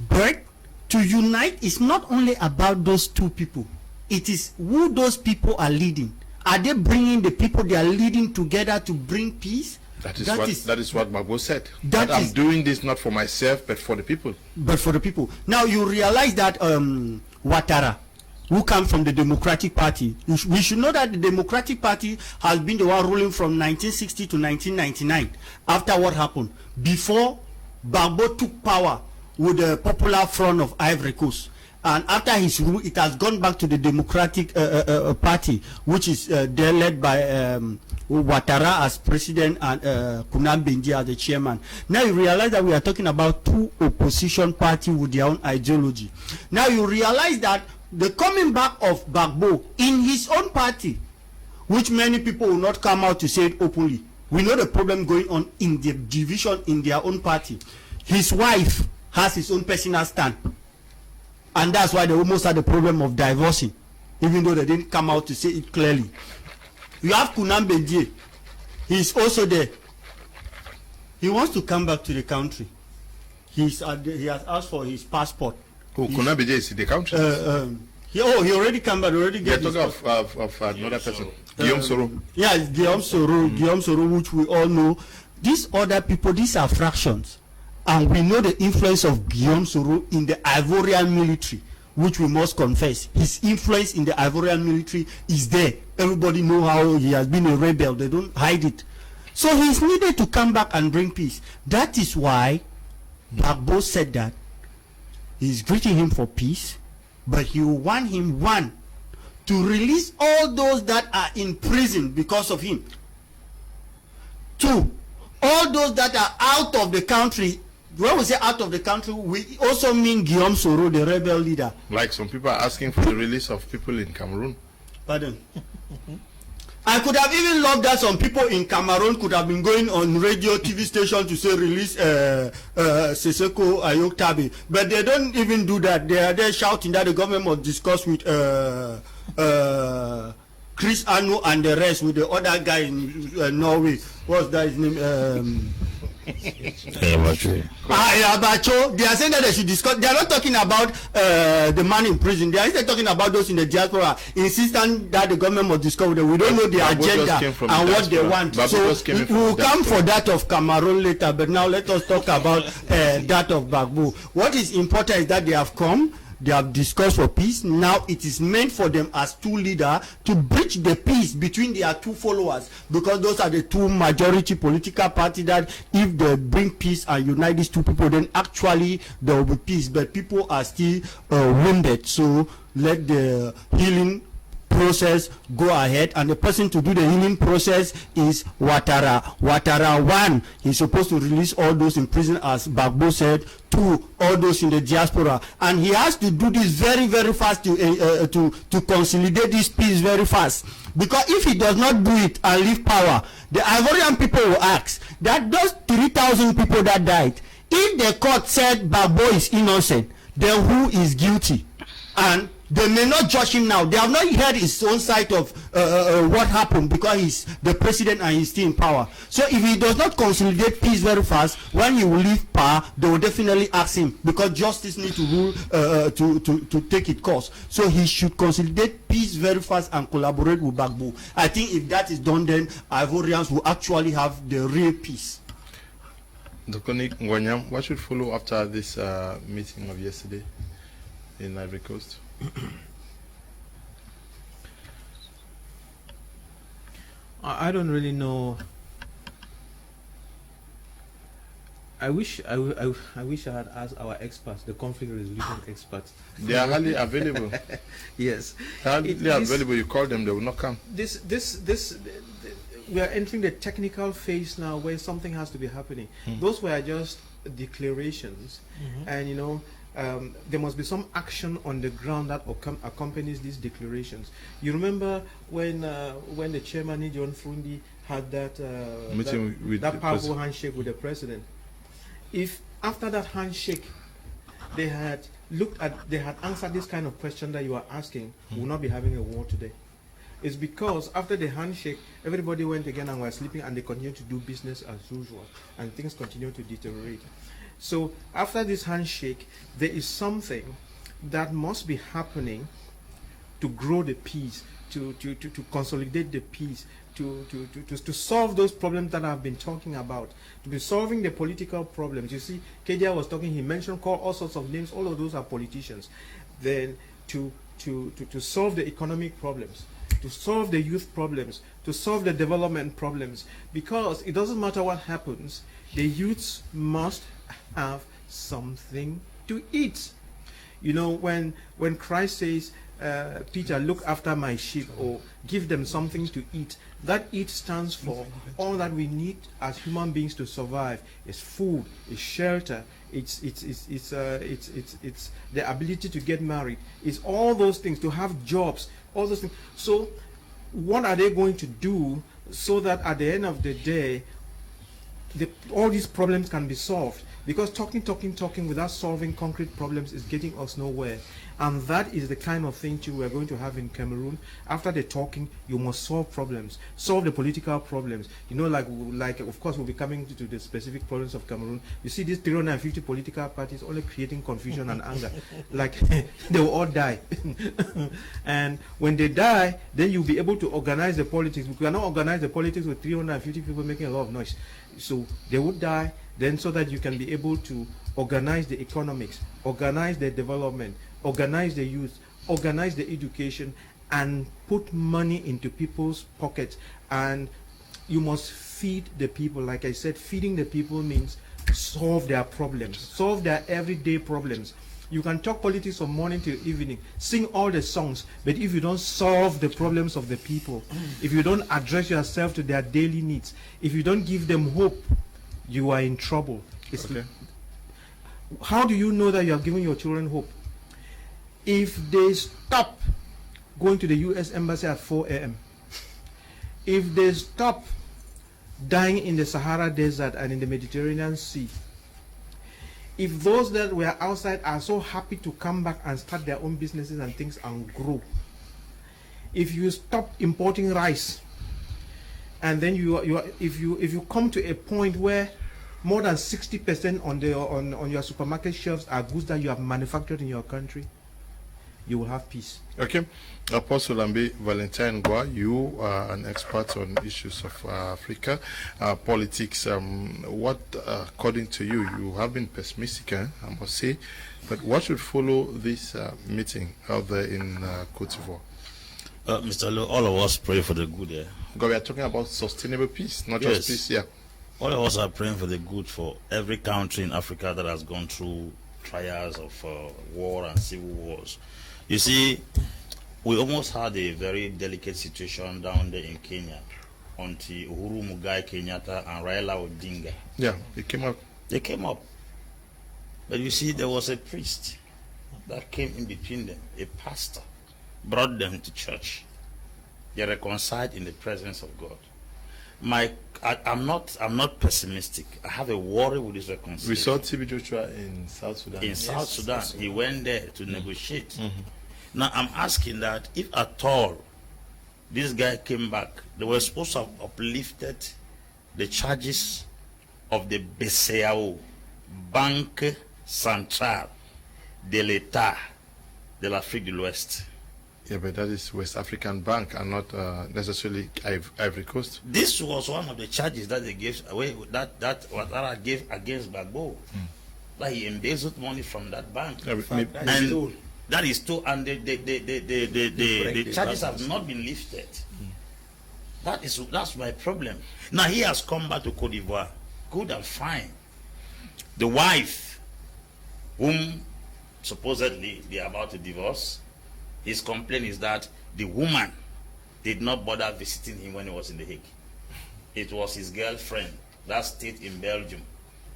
But to unite is not only about those two people. It is who those people are leading. Are they bringing the people they are leading together to bring peace? That is what Gbagbo said. That I'm doing this not for myself, but for the people. But for the people. Now you realize that Ouattara, who comes from the Democratic Party, we should know that the Democratic Party has been the one ruling from 1960 to 1999. After what happened? Before Gbagbo took power with the Popular Front of Ivory Coast. And after his rule, it has gone back to the Democratic Party, which is there led by Ouattara as president and Benji as the chairman. Now you realize that we are talking about two opposition parties with their own ideology. Now you realize that the coming back of Gbagbo in his own party, which many people will not come out to say it openly. We know the problem going on in the division in their own party. His wife has his own personal stand. And that's why they almost had the problem of divorcing, even though they didn't come out to say it clearly. You have Benji. He's also there. He wants to come back to the country. He has asked for his passport. Oh, Benji is in the country? He already come back. Already get his talking of another person. Guillaume Soro. Yeah, it's Guillaume Soro. Guillaume Soro, which we all know. These other people, these are fractions. And we know the influence of Guillaume Soro in the Ivorian military, which we must confess. His influence in the Ivorian military is there. Everybody know how he has been a rebel. They don't hide it. So he's needed to come back and bring peace. That is why Gbagbo said that he's greeting him for peace, but he will want him, one, to release all those that are in prison because of him. Two, all those that are out of the country. When we say out of the country, we also mean Guillaume Soro, the rebel leader. Like some people are asking for the release of people in Cameroon. Pardon? I could have even loved that some people in Cameroon could have been going on radio, TV station to say release Seseko Ayoktabi. But they don't even do that. They are there shouting that the government must discuss with Chris Anu and the rest, with the other guy in Norway. What's that his name? Abacho. They are saying that they should discuss. They are not talking about the man in prison. They are instead talking about those in the diaspora, insisting that the government must discuss with them. We don't know the agenda and what they want. So we will come for that of Cameroon later. But now let us talk about that of Gbagbo. What is important is that they have come. They have discussed for peace. Now it is meant for them as two leaders to bridge the peace between their two followers, because those are the two majority political parties that if they bring peace and unite these two people, then actually there will be peace. But people are still wounded. So let the healing process go ahead, and the person to do the healing process is Ouattara. Ouattara, one, he's supposed to release all those in prison, as Gbagbo said. Two, all those in the diaspora, and he has to do this very, very fast to consolidate this peace very fast. Because if he does not do it and leave power, the Ivorian people will ask that those 3,000 people that died, if the court said Gbagbo is innocent, then who is guilty? And they may not judge him now. They have not heard his own side of what happened, because he's the president and he's still in power. So if he does not consolidate peace very fast, when he will leave power, they will definitely ask him, because justice needs to rule to take its course. So he should consolidate peace very fast and collaborate with Gbagbo. I think if that is done, then Ivorians will actually have the real peace. Dr. Nick Ngwanyam, what should follow after this meeting of yesterday in Ivory Coast? I don't really know. I wish I had asked our experts, the conflict resolution experts. They are hardly available. Yes, Hardly available. You call them, they will not come. We are entering the technical phase now, where something has to be happening. Those were just declarations, and you know, there must be some action on the ground that accompanies these declarations. You remember when the chairman John Frundi had that meeting with that powerful handshake with the president. If after that handshake they had answered this kind of question that you are asking, we will not be having a war today. It's because after the handshake, everybody went again and were sleeping, and they continued to do business as usual, and things continue to deteriorate. So after this handshake, there is something that must be happening to grow the peace, to consolidate the peace, to solve those problems that I've been talking about, to be solving the political problems. You see, Kedia was talking, he mentioned, called all sorts of names, all of those are politicians. Then to solve the economic problems, to solve the youth problems, to solve the development problems, because it doesn't matter what happens, the youths must have something to eat. You know, when Christ says, Peter, look after my sheep, or give them something to eat, that eat stands for all that we need as human beings to survive. It's food, it's shelter, it's the ability to get married, it's all those things, to have jobs, all those things. So what are they going to do so that at the end of the day all these problems can be solved? Because talking without solving concrete problems is getting us nowhere. And that is the kind of thing too we're going to have in Cameroon. After the talking, you must solve problems, solve the political problems. You know, like of course we'll be coming to the specific problems of Cameroon. You see these 350 political parties only creating confusion and anger. Like they will all die. And when they die, then you'll be able to organize the politics. We cannot organize the politics with 350 people making a lot of noise. So they would die, then so that you can be able to organize the economics, organize the development, organize the youth, organize the education, and put money into people's pockets. And you must feed the people. Like I said, feeding the people means solve their problems, solve their everyday problems. You can talk politics from morning till evening, sing all the songs, but if you don't solve the problems of the people, if you don't address yourself to their daily needs, if you don't give them hope, you are in trouble. Okay. How do you know that you are giving your children hope? If they stop going to the U.S. Embassy at 4 a.m., if they stop dying in the Sahara Desert and in the Mediterranean Sea, if those that were outside are so happy to come back and start their own businesses and things and grow, if you stop importing rice, and then if you come to a point where more than 60% on your supermarket shelves are goods that you have manufactured in your country, you will have peace. Okay. Apostle Lambe Valentine Gwa, you are an expert on issues of Africa, politics. What, according to you, you have been pessimistic, I must say, but what should follow this meeting out there in Cote d'Ivoire? Mr. Lo, all of us pray for the good. Because we are talking about sustainable peace, not just peace, yeah. All of us are praying for the good for every country in Africa that has gone through trials of war and civil wars. You see, we almost had a very delicate situation down there in Kenya until Uhuru Mugai Kenyatta and Raila Odinga. Yeah, they came up. They came up. But you see, there was a priest that came in between them, a pastor, brought them to church. They reconciled in the presence of God. I'm not pessimistic. I have a worry with this reconciliation. We saw TB Joshua in South Sudan. In South Sudan, he went there to negotiate. Now I'm asking that if at all this guy came back, they were supposed to have uplifted the charges of the BCAO, Banque Centrale de l'État de l'Afrique de l'Ouest. Yeah, but that is West African Bank and not necessarily Ivory Coast. This was one of the charges that they gave away, that Ouattara gave against Gbagbo. That he embezzled money from that bank. That is true, and the charges have not been lifted. That's my problem. Now he has come back to Cote d'Ivoire, good and fine. The wife, whom supposedly they are about to divorce, his complaint is that the woman did not bother visiting him when he was in The Hague. It was his girlfriend that stayed in Belgium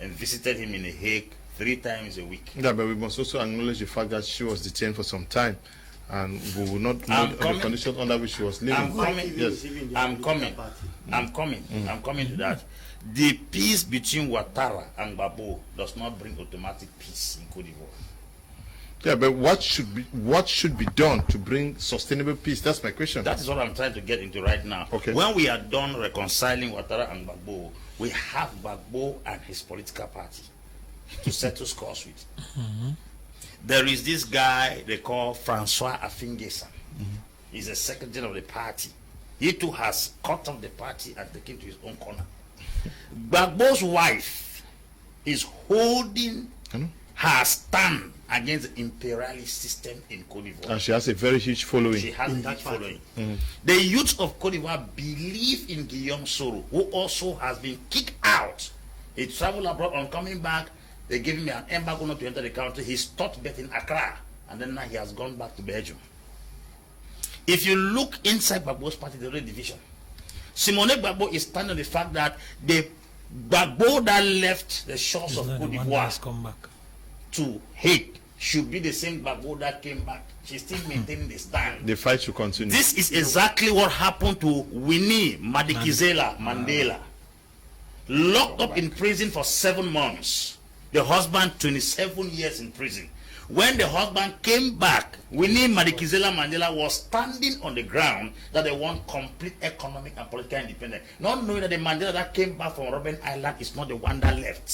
and visited him in The Hague 3 times a week. Yeah, but we must also acknowledge the fact that she was detained for some time, and we will not know the conditions under which she was living. I'm coming to that. The peace between Ouattara and Gbagbo does not bring automatic peace in Cote d'Ivoire. Yeah, but what should be done to bring sustainable peace? That's my question. That is what I'm trying to get into right now. Okay. When we are done reconciling Ouattara and Gbagbo, we have Gbagbo and his political party to settle scores with. There is this guy they call Francois Afingesa. He's a secretary of the party. He too has cut off the party and taken to his own corner. Gbagbo's wife is holding her stand against the imperialist system in Cote d'Ivoire. And she has a very huge following. She has a huge following. The youth of Cote d'Ivoire believe in Guillaume Soro, who also has been kicked out. He traveled abroad. On coming back, they gave him an embargo not to enter the country. He stopped bet in Accra, and then now he has gone back to Belgium. If you look inside Gbagbo's party, the real division. Simone Gbagbo is standing on the fact that the Gbagbo that left the shores of Cote d'Ivoire to Hague should be the same Gbagbo that came back. She's still maintaining the stand. The fight should continue. This is exactly what happened to Winnie Madikizela Mandela. Locked up in prison for 7 months. The husband 27 years in prison. When the husband came back, Winnie Madikizela Mandela was standing on the ground that they want complete economic and political independence, not knowing that the Mandela that came back from Robben Island is not the one that left.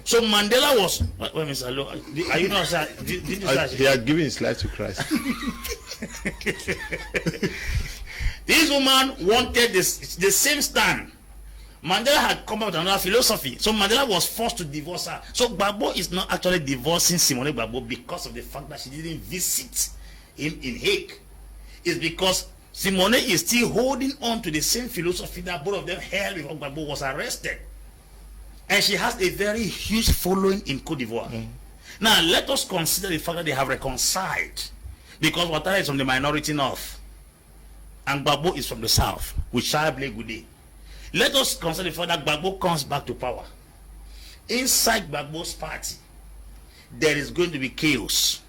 So Mandela was. Wait, Mr. Lo, are you not? Did you he had given his life to Christ. This woman wanted the same stand. Mandela had come out with another philosophy. So Mandela was forced to divorce her. So Gbagbo is not actually divorcing Simone Gbagbo because of the fact that she didn't visit him in Hague. It's because Simone is still holding on to the same philosophy that both of them held before Gbagbo was arrested. And she has a very huge following in Cote d'Ivoire. Now let us consider the fact that they have reconciled. Because Ouattara is from the minority north and Gbagbo is from the south with Charles Blé Goudé. Let us consider the fact that Gbagbo comes back to power. Inside Gbagbo's party, there is going to be chaos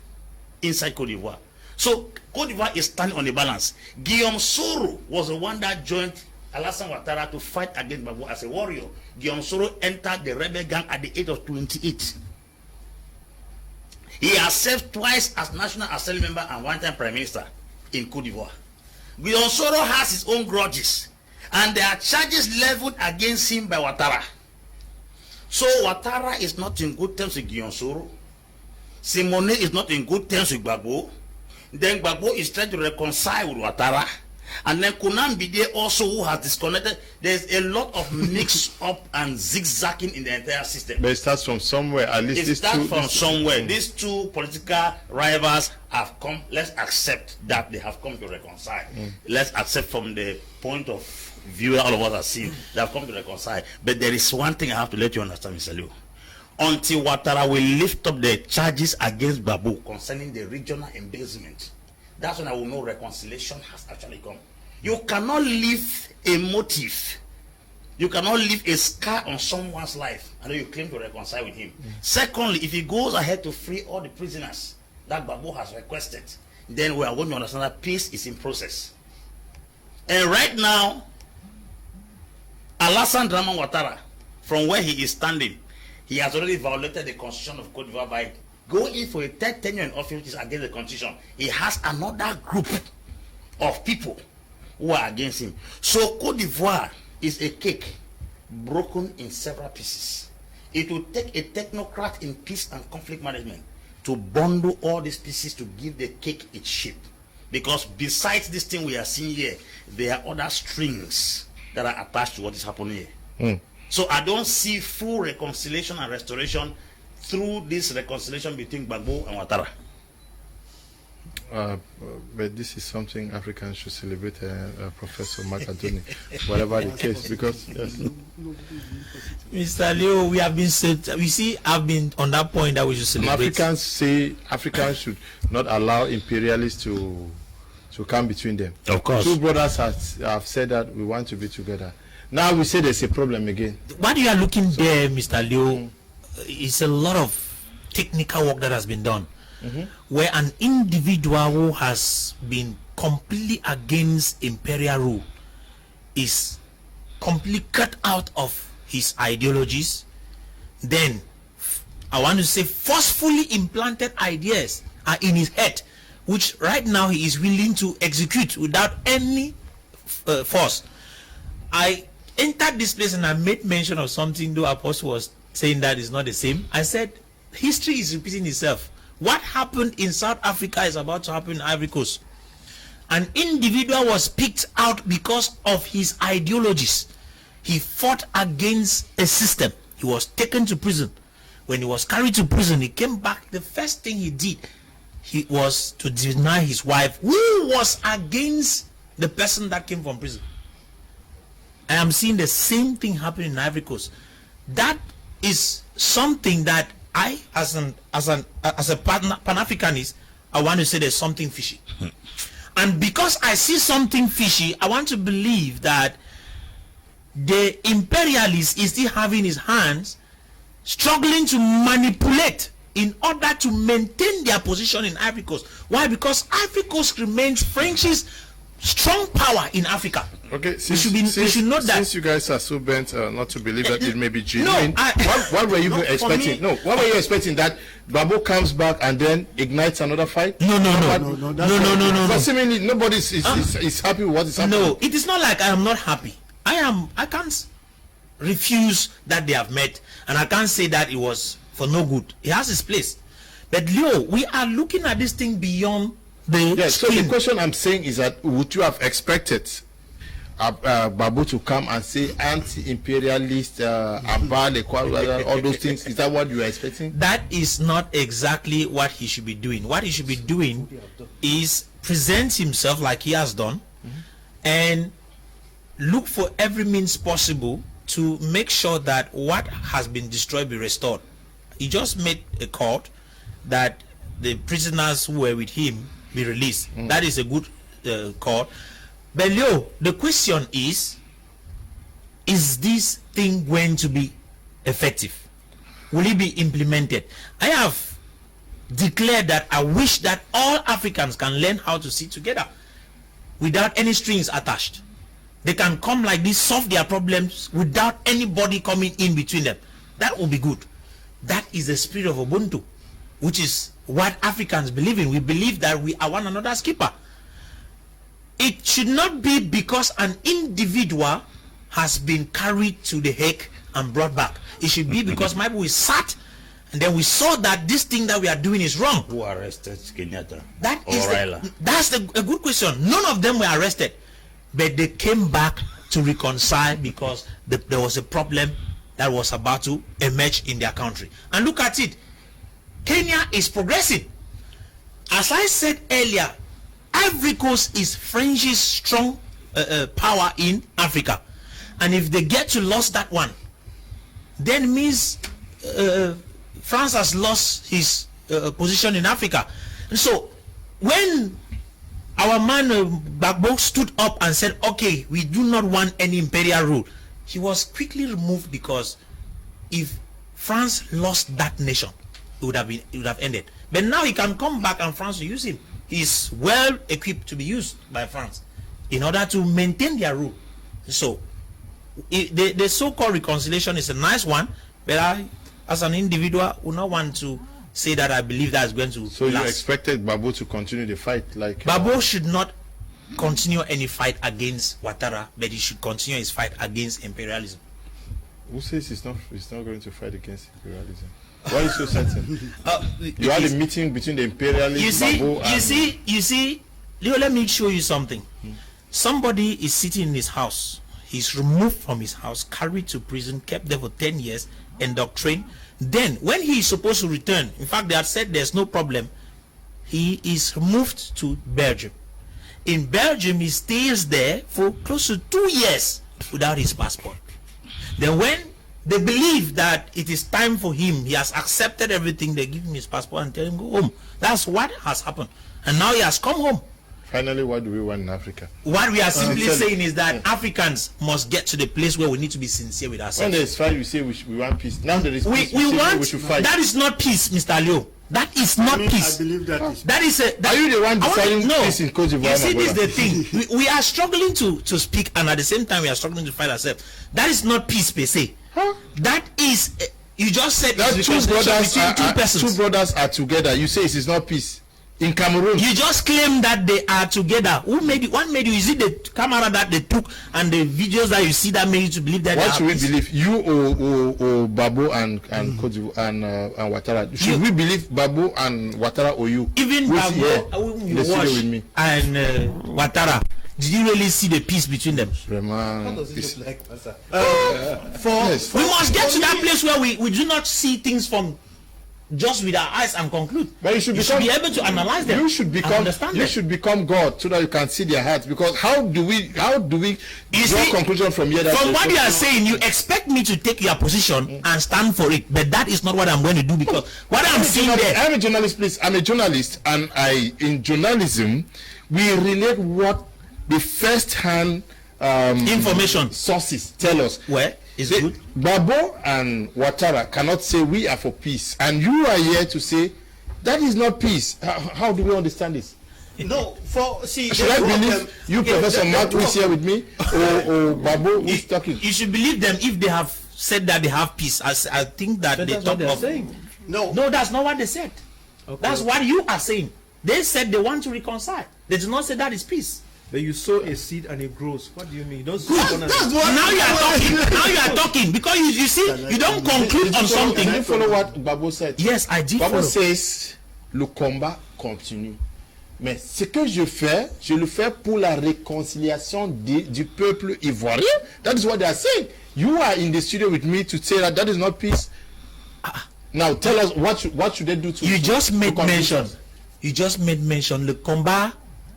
inside Cote d'Ivoire. So Cote d'Ivoire is standing on the balance. Guillaume Soro was the one that joined Alassane Ouattara to fight against Gbagbo as a warrior. Guillaume Soro entered the rebel gang at the age of 28. He has served twice as National Assembly member and one-time Prime Minister in Cote d'Ivoire. Guillaume Soro has his own grudges. And there are charges leveled against him by Ouattara. So Ouattara is not in good terms with Guillaume Soro. Simone is not in good terms with Gbagbo. Then Gbagbo is trying to reconcile with Ouattara. And then Konan Bide also, who has disconnected. There's a lot of mix-up and zigzagging in the entire system. But it starts from somewhere. At least it starts from somewhere. These two political rivals have come. Let's accept that they have come to reconcile. Let's accept from the point of view all of us have seen, they have come to reconcile. But there is one thing I have to let you understand, Mr. Liu. Until Ouattara will lift up the charges against Gbagbo concerning the regional embezzlement, that's when I will know reconciliation has actually come. You cannot leave a motive, you cannot leave a scar on someone's life and then you claim to reconcile with him. Secondly, if he goes ahead to free all the prisoners that Gbagbo has requested, then we are going to understand that peace is in process. And right now, Alassane Dramane Ouattara, from where he is standing, he has already violated the constitution of Cote d'Ivoire by going in for a third tenure in office, which is against the constitution. He has another group of people who are against him. So Cote d'Ivoire is a cake broken in several pieces. It will take a technocrat in peace and conflict management to bundle all these pieces to give the cake its shape. Because besides this thing we are seeing here, there are other strings that are attached to what is happening here. So I don't see full reconciliation and restoration through this reconciliation between Gbagbo and Ouattara. But this is something Africans should celebrate, Professor Mark Anthony, whatever the case, because yes. Mr. Leo, we have been said. We see, I've been on that point that we should celebrate. Africans say Africans should not allow imperialists to come between them. Of course. Two brothers have said that we want to be together. Now we say there's a problem again. What you are looking there, Mr. Leo, is a lot of technical work that has been done. Where an individual who has been completely against imperial rule is completely cut out of his ideologies, then I want to say forcefully implanted ideas are in his head, which right now he is willing to execute without any force. I entered this place and I made mention of something, though Apostle was saying that is not the same. I said history is repeating itself. What happened in South Africa is about to happen in Ivory Coast. An individual was picked out because of his ideologies. He fought against a system. He was taken to prison. When he was carried to prison, he came back. The first thing he did, he was to deny his wife, who was against the person that came from prison. I am seeing the same thing happen in Ivory Coast. That is something that I, as a Pan-Africanist, I want to say there's something fishy. And because I see something fishy, I want to believe that the imperialist is still having his hands struggling to manipulate in order to maintain their position in Ivory Coast. Why? Because Ivory Coast remains French's strong power in Africa. Okay, we should know that. Since you guys are so bent not to believe that it may be genuine, no, what were you expecting? What were you expecting, that Gbagbo comes back and then ignites another fight? No. But seemingly nobody is happy with what is happening. No, it is not like I am not happy. I can't refuse that they have met, and I can't say that it was for no good. It has its place. But Leo, we are looking at this thing beyond the yes, screen. so the question I'm saying is that would you have expected Gbagbo to come and say anti-imperialist, all those things? Is that what you are expecting? That is not exactly what he should be doing. What he should be doing is present himself like he has done, and look for every means possible to make sure that what has been destroyed be restored. He just made a call that the prisoners who were with him be released. That is a good call. But Leo, the question is this thing going to be effective? Will it be implemented? I have declared that I wish that all Africans can learn how to sit together without any strings attached. They can come like this, solve their problems without anybody coming in between them. That will be good. That is the spirit of Ubuntu, which is what Africans believe in. We believe that we are one another's keeper. It should not be because an individual has been carried to the Hague and brought back. It should be because maybe we sat and then we saw that this thing that we are doing is wrong. Who arrested Kenyatta? That's a good question. None of them were arrested, but they came back to reconcile because there was a problem that was about to emerge in their country. And look at it. Kenya is progressing. As I said earlier, Ivory Coast is French's strong power in Africa, and if they get to lose that one, then means France has lost his position in Africa. And so when our man Gbagbo stood up and said, okay, we do not want any imperial rule, he was quickly removed, because if France lost that nation, it would have ended. But now he can come back and France will use him. He's well equipped to be used by France in order to maintain their rule. So the so-called reconciliation is a nice one, but I, as an individual, would not want to say that I believe that is going to So last. you expected Gbagbo to continue the fight? Like Gbagbo should not continue any fight against Ouattara, but he should continue his fight against imperialism. Who says he's not going to fight against imperialism? Why are you so certain? You had a meeting between the imperialists, Gbagbo, and... You see, Leo, let me show you something. Somebody is sitting in his house. He's removed from his house, carried to prison, kept there for 10 years, indoctrinated. Then, when he is supposed to return, in fact, they have said there's no problem, he is moved to Belgium. In Belgium, he stays there for close to 2 years without his passport. Then when they believe that it is time for him, he has accepted everything, they give him his passport and tell him go home. That's what has happened. And now he has come home. Finally, what do we want in Africa? What we are simply saying is that Africans must get to the place where we need to be sincere with ourselves. When there is fight, we say we want peace. Now there is peace, we want, we should fight. that is not peace, Mr. Leo. That is not peace. I believe that is. That is a. That, are you the one deciding peace in Cote d'Ivoire? You see, this is the thing. We are struggling to speak, and at the same time, we are struggling to fight ourselves. That is not peace per se. Huh? That is. You just said that two brothers are together. You say it is not peace. In Cameroon, you just claim that they are together. Who made it? What made you? Is it the camera that they took and the videos that you see that made you to believe that? What should we believe? You or Gbagbo and Ouattara? Should we believe Gbagbo and Ouattara or you? Even Gbagbo, you watch with me and Ouattara. Did you really see the peace between them? How does it look like? We must get to that place where we do not see things from just with our eyes and conclude. But you should be able to analyze them. You should become God so that you can see their hearts. Because how do we draw conclusion from here? From what you are saying, you expect me to take your position and stand for it, but that is not what I'm going to do, because what I'm seeing there. I'm a journalist, please. I'm a journalist, and in journalism, we relate what the first-hand information sources tell us. Where is good? Gbagbo and Ouattara cannot say we are for peace, and you are here to say that is not peace. How do we understand this? No, should I believe you, Professor Mark, who is here with me, or Gbagbo, who is talking? You should believe them if they have said that they have peace. I think that they talk of. Saying. No, that's not what they said. Okay. That's what you are saying. They said they want to reconcile. They did not say that is peace. But you sow a seed and it grows. What do you mean? Now you are talking because you see you don't conclude on something. Did you follow what Gbagbo said? Yes, I did. Gbagbo says le combat continue. Mais ce que je le fais pour la réconciliation du peuple ivoirien. That is what they are saying. You are in the studio with me to say that is not peace. Now tell us what should they do to. You just made mention. You just made mention. Le combat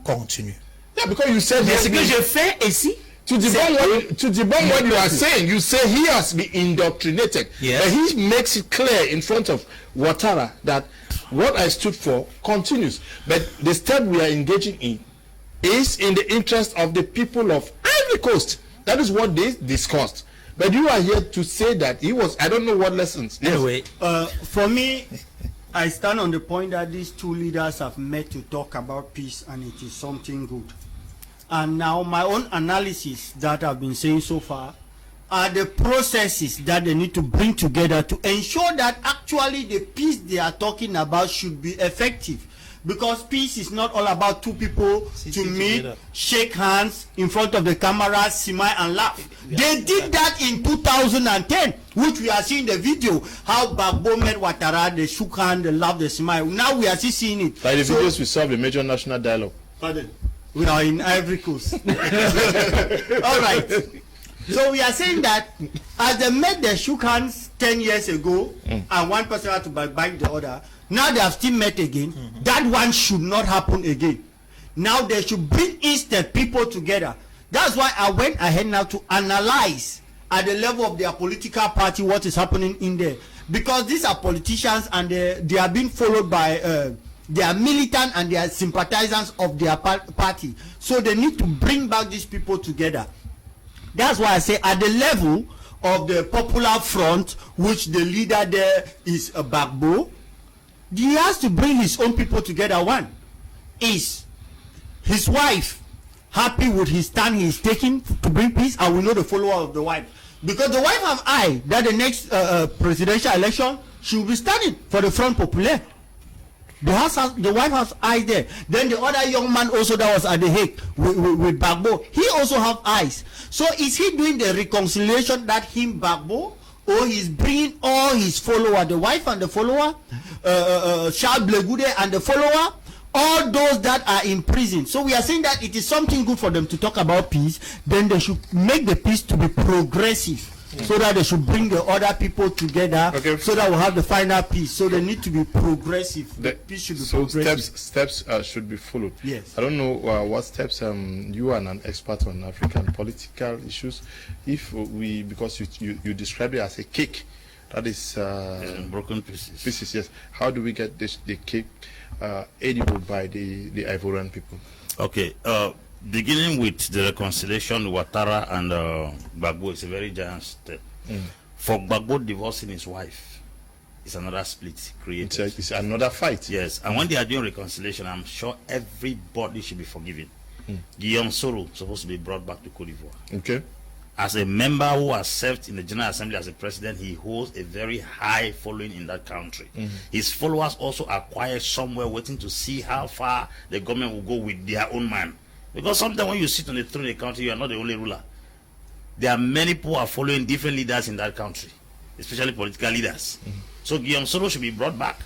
continue. Yeah, because you said ce que je fais ici. To debunk what you are saying, you say he has been indoctrinated. Yes. But he makes it clear in front of Ouattara that what I stood for continues. But the step we are engaging in is in the interest of the people of Ivory Coast. That is what they discussed. But you are here to say that he was, I don't know what lessons. Anyway, for me, I stand on the point that these two leaders have met to talk about peace, and it is something good. And now my own analysis that I've been saying so far are the processes that they need to bring together to ensure that actually the peace they are talking about should be effective. Because peace is not all about two people to meet, shake hands in front of the camera, smile and laugh. They did that in 2010, which we are seeing the video, how Gbagbo met Ouattara, they shook hands, they laughed, they smiled. Now we are still seeing it. By the videos we saw the major national dialogue. Pardon? We are in Ivory Coast. All right. So we are saying that as they met, they shook hands 10 years ago, and one person had to bite the other. Now they have still met again. That one should not happen again. Now they should bring instead people together. That's why I went ahead now to analyze at the level of their political party what is happening in there. Because these are politicians, and they are being followed by they are militant and they are sympathizers of their party. So they need to bring back these people together. That's why I say at the level of the Popular Front, which the leader there is Gbagbo, he has to bring his own people together. One is his wife happy with his stand he is taking to bring peace, and we know the follower of the wife, because the wife have eye that the next presidential election she will be standing for the Front Populaire. The wife has eyes there. Then the other young man also that was at the Hague with Gbagbo, he also have eyes. So is he doing the reconciliation that him Gbagbo, or he's bringing all his follower, the wife and the follower, Charles Blegude and the follower, all those that are in prison? So we are saying that it is something good for them to talk about peace. Then they should make the peace to be progressive. so that they should bring the other people together, so that we'll have the final peace. So they need to be progressive. The peace should be progressive. Steps should be followed. Yes. I don't know what steps you are an expert on African political issues. If we, because you described it as a cake, that is broken pieces. Pieces, yes. How do we get the cake edible by the Ivorian people? Okay. Beginning with the reconciliation, Ouattara and Gbagbo is a very giant step. For Gbagbo divorcing his wife, it's another split created. It's another fight. Yes, and when they are doing reconciliation, I'm sure everybody should be forgiven. Guillaume Soro supposed to be brought back to Cote d'Ivoire. Okay. As a member who has served in the General Assembly as a president, he holds a very high following in that country. His followers also are quiet somewhere waiting to see how far the government will go with their own man. Because sometimes when you sit on the throne in the country, you are not the only ruler. There are many people who are following different leaders in that country, especially political leaders. So Guillaume Soro should be brought back.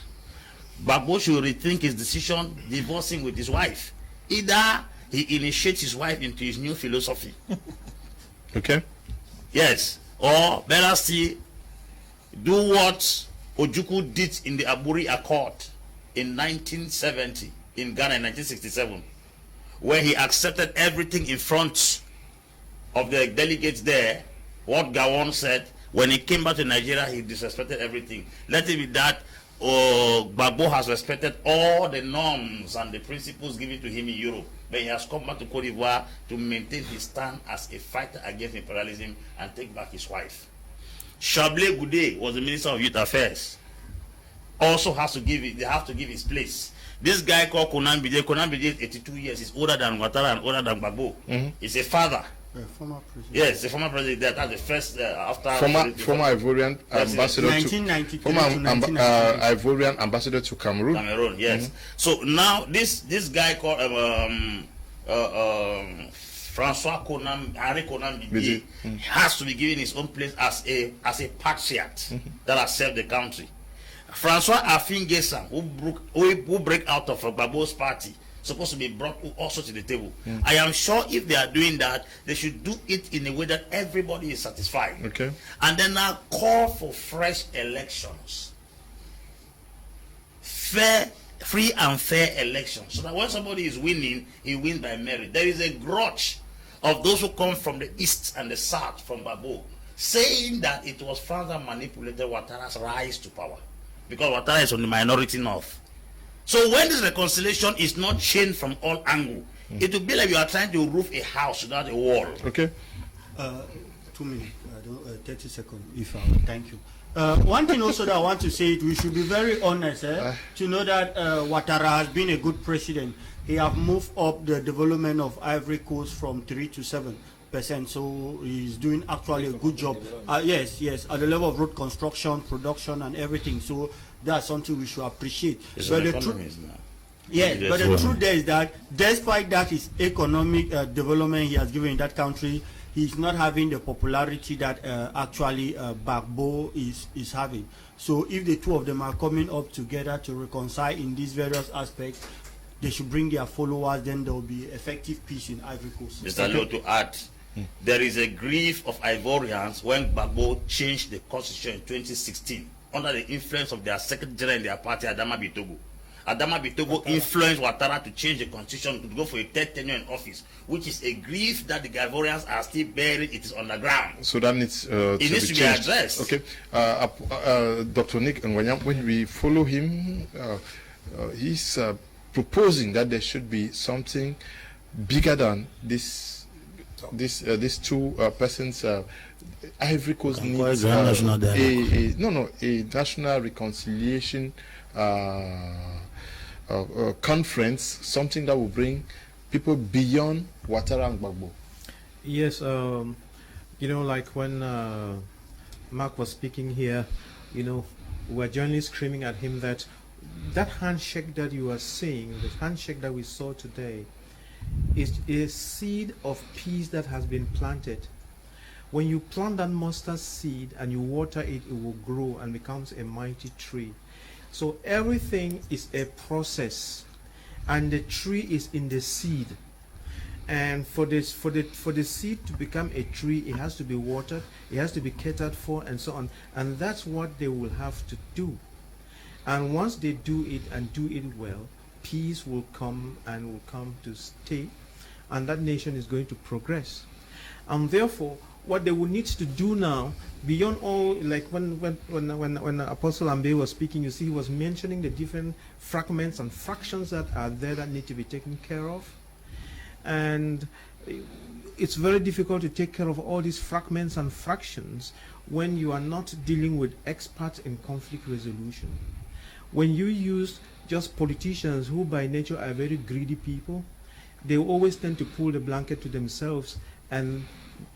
Gbagbo should rethink his decision divorcing with his wife. Either he initiates his wife into his new philosophy. Okay. Yes. Or better still, do what Ojukwu did in the Aburi Accord in 1970 in Ghana in 1967, where he accepted everything in front of the delegates there. What Gowon said, when he came back to Nigeria, he disrespected everything. Let it be that Gbagbo has respected all the norms and the principles given to him in Europe, but he has come back to Cote d'Ivoire to maintain his stand as a fighter against imperialism and take back his wife. Chablé Goudé was the Minister of Youth Affairs. Also has to give it, they have to give his place. This guy called Konan Bidje is 82 years. He's older than Ouattara and older than Gbagbo. He's a father. Former president. Yes, the former president. That's the first after former Ivorian ambassador Ivorian ambassador to Cameroon. Cameroon, yes. So now this guy called Francois Henri Konan Bidje has to be given his own place as a patriot that has served the country. Francois Afin-Guessan, who break out of Gbagbo's party, supposed to be brought also to the table. I am sure if they are doing that, they should do it in a way that everybody is satisfied. Okay. And then now call for fresh elections. Free and fair elections. So that when somebody is winning, he wins by merit. There is a grudge of those who come from the east and the south from Gbagbo, saying that it was France that manipulated Ouattara's rise to power, because Ouattara is on the minority north. So when this reconciliation is not changed from all angles, it will be like you are trying to roof a house without a wall. Okay. 2 minutes, 30 seconds, if I thank you. One thing also that I want to say, we should be very honest to know that Ouattara has been a good president. He have moved up the development of Ivory Coast from 3 to 7%, so he's doing actually a good job. Yes, at the level of road construction, production, and everything. So that's something we should appreciate. But the truth there is that despite that his economic development he has given in that country, he's not having the popularity that actually Gbagbo is having. So if the two of them are coming up together to reconcile in these various aspects, they should bring their followers, then there will be effective peace in Ivory Coast. Mr. Leo, to add, there is a grief of Ivorians when Gbagbo changed the constitution in 2016 under the influence of their secretary general in their party, Adama Bitogo. Adama Bitogo influenced Ouattara to change the constitution to go for a third tenure in office, which is a grief that the Ivorians are still bearing. It is underground. So that needs to be addressed. Okay. Dr. Nick Ngwanyam, when we follow him, he's proposing that there should be something bigger than these two persons. Ivory Coast needs a national reconciliation conference, something that will bring people beyond Ouattara and Gbagbo. Yes, like when Mark was speaking here, we're generally screaming at him that handshake that you are seeing, the handshake that we saw today, is a seed of peace that has been planted. When you plant that mustard seed and you water it, it will grow and becomes a mighty tree. So everything is a process, and the tree is in the seed. And for the seed to become a tree, it has to be watered, it has to be catered for, and so on. And that's what they will have to do. And once they do it and do it well, peace will come and will come to stay, and that nation is going to progress. And therefore, what they will need to do now, beyond all, like when Apostle Ambe was speaking, you see, he was mentioning the different fragments and fractions that are there that need to be taken care of. And it's very difficult to take care of all these fragments and fractions when you are not dealing with experts in conflict resolution. When you use just politicians who by nature are very greedy people, they always tend to pull the blanket to themselves and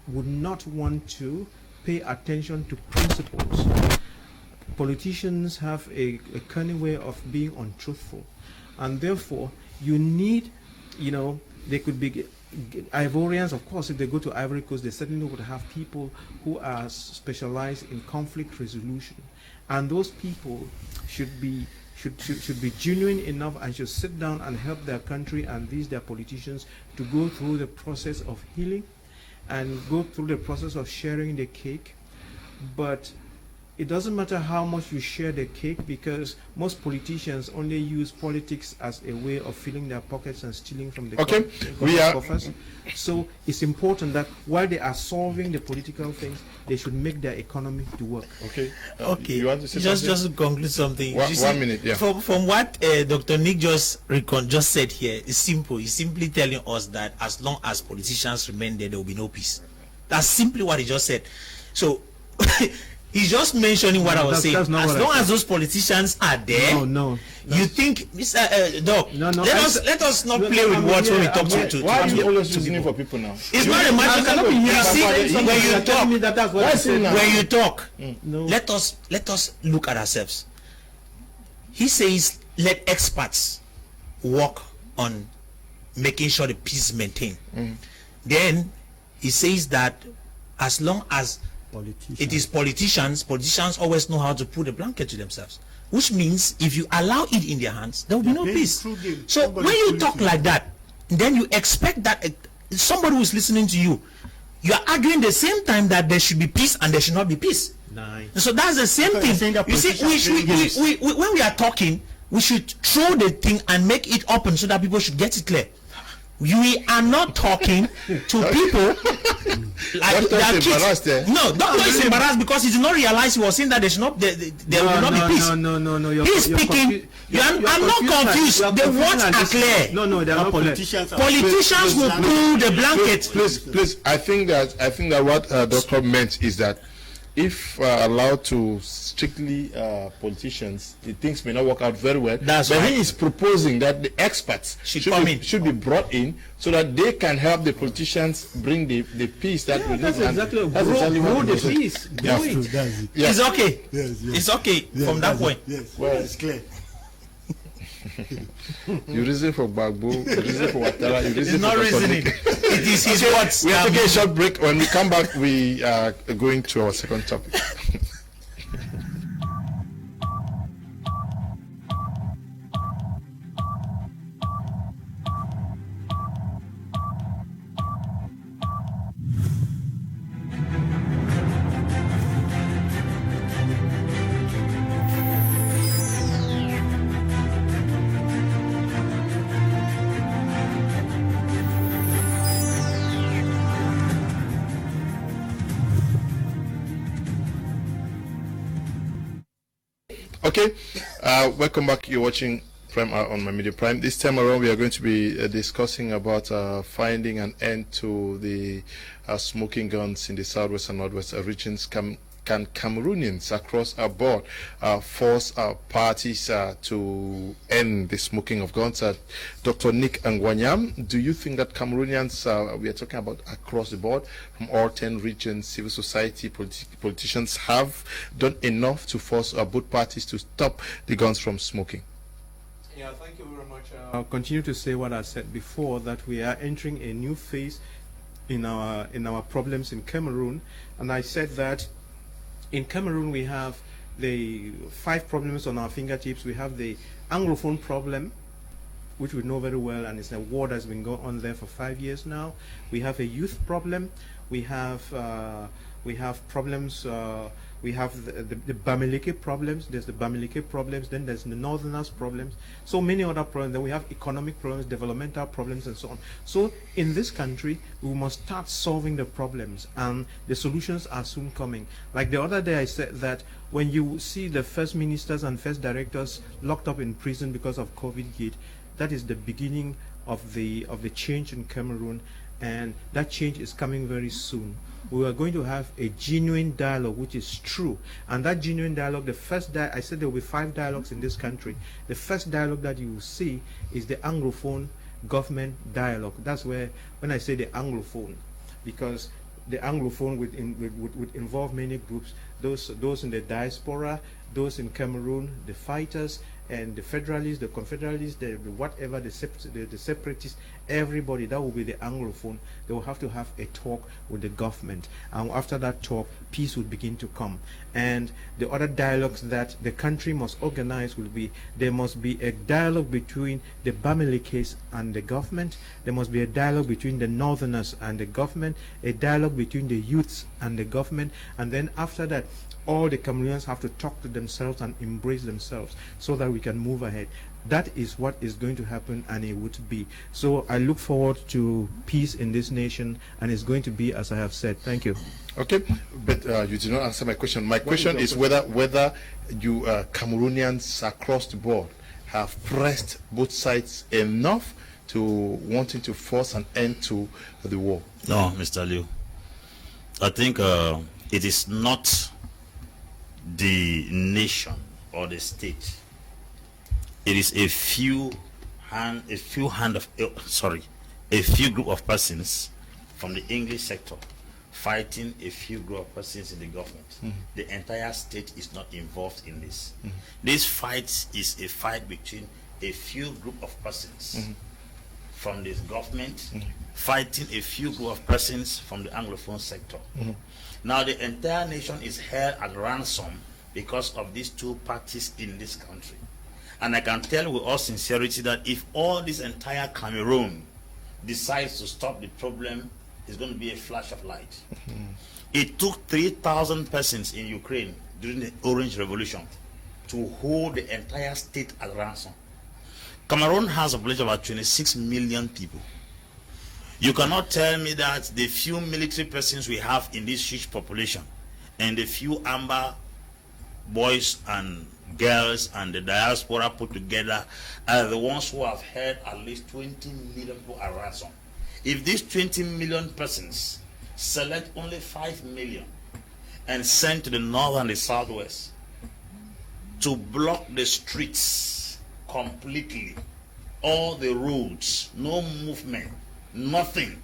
would not want to pay attention to principles. Politicians have a cunning way of being untruthful, and therefore you need, they could be Ivorians, of course. If they go to Ivory Coast, they certainly would have people who are specialized in conflict resolution, and those people should be genuine enough and should sit down and help their country and their politicians to go through the process of healing and go through the process of sharing the cake. But it doesn't matter how much you share the cake, because most politicians only use politics as a way of filling their pockets and stealing from the coffers. So it's important that while they are solving the political things, they should make their economy to work. Okay. You want to say just to conclude something. One minute, yeah. From what Dr. Nick just said here, it's simple. He's simply telling us that as long as politicians remain there will be no peace. That's simply what he just said. So he's just mentioning what I was saying. As long as those politicians are there, you think, Mr. Doc, let us not play with words when we talk to why are you always reasoning for people now? It's not a matter of, you see, when you talk, let us look at ourselves. He says, let experts work on making sure the peace is maintained. Then he says that as long as it is politicians always know how to put a blanket to themselves, which means if you allow it in their hands, there will be no peace. So when you talk like that, then you expect that somebody who is listening to you, you are arguing the same time that there should be peace and there should not be peace. Nice. So that's the same thing. You see, when we are talking, we should throw the thing and make it open so that people should get it clear. We are not talking to people like their kids. No, Doctor is embarrassed because he did not realize he was saying that there will not be peace. No. He's speaking. I'm not confused. The words are clear. No, they are not politicians will pull the blanket. Please. I think that what Doctor meant is that if allowed to strictly politicians, the things may not work out very well. But he is proposing that the experts should be brought in so that they can help the politicians bring the peace that we need. That's exactly what the peace. It's okay. It's okay from that point. Yes, well, it's clear. You reason for Gbagbo, you reason for Ouattara, you reason for reasoning. It is his words. We are taking a short break. When we come back, we are going to our second topic. Okay, welcome back. You're watching Prime on My Media Prime. This time around, we are going to be discussing about finding an end to the smoking guns in the southwest and northwest regions. Can Cameroonians across our board force parties to end the smoking of guns? Dr. Nick Ngwanyam, do you think that Cameroonians, we are talking about across the board, from all 10 regions, civil society, politicians, have done enough to force both parties to stop the guns from smoking? Yeah, thank you very much. I'll continue to say what I said before, that we are entering a new phase in our problems in Cameroon, and I said that in Cameroon, we have the 5 problems on our fingertips. We have the Anglophone problem, which we know very well, and it's a war that's been going on there for 5 years now. We have a youth problem. We have problems. We have the Bamileke problems. There's the Bamileke problems. Then there's the Northerners problems. So many other problems. Then we have economic problems, developmental problems, and so on. So in this country, we must start solving the problems, and the solutions are soon coming. Like the other day, I said that when you see the first ministers and first directors locked up in prison because of COVID, that is the beginning of the change in Cameroon, and that change is coming very soon. We are going to have a genuine dialogue, which is true. And that genuine dialogue, I said there will be 5 dialogues in this country. The first dialogue that you will see is the Anglophone government dialogue. That's where, when I say the Anglophone, because the Anglophone would involve many groups, those in the diaspora, those in Cameroon, the fighters, and the federalists, the confederalists, the whatever, the separatists, everybody. That will be the Anglophone. They will have to have a talk with the government, and after that talk, peace will begin to come. And the other dialogues that the country must organize will be, there must be a dialogue between the Bamilekes and the government. There must be a dialogue between the Northerners and the government, a dialogue between the youths and the government, and then after that, all the Cameroonians have to talk to themselves and embrace themselves so that we can move ahead. That is what is going to happen, and it would be. So I look forward to peace in this nation, and it's going to be as I have said. Thank you. Okay, but you did not answer my question. My question is whether you Cameroonians across the board have pressed both sides enough to wanting to force an end to the war. No, Mr. Liu. I think it is not the nation or the state. It is a few group of persons from the English sector fighting a few group of persons in the government. The entire state is not involved in this. This fight is a fight between a few group of persons from this government fighting a few group of persons from the Anglophone sector. Now the entire nation is held at ransom because of these two parties in this country. And I can tell with all sincerity that if all this entire Cameroon decides to stop the problem, it's going to be a flash of light. It took 3,000 persons in Ukraine during the Orange Revolution to hold the entire state at ransom. Cameroon has a population of about 26 million people. You cannot tell me that the few military persons we have in this huge population and the few amber boys and girls and the diaspora put together are the ones who have held at least 20 million people at ransom. If these 20 million persons select only 5 million and send to the north and the southwest to block the streets completely, all the roads, no movement, nothing,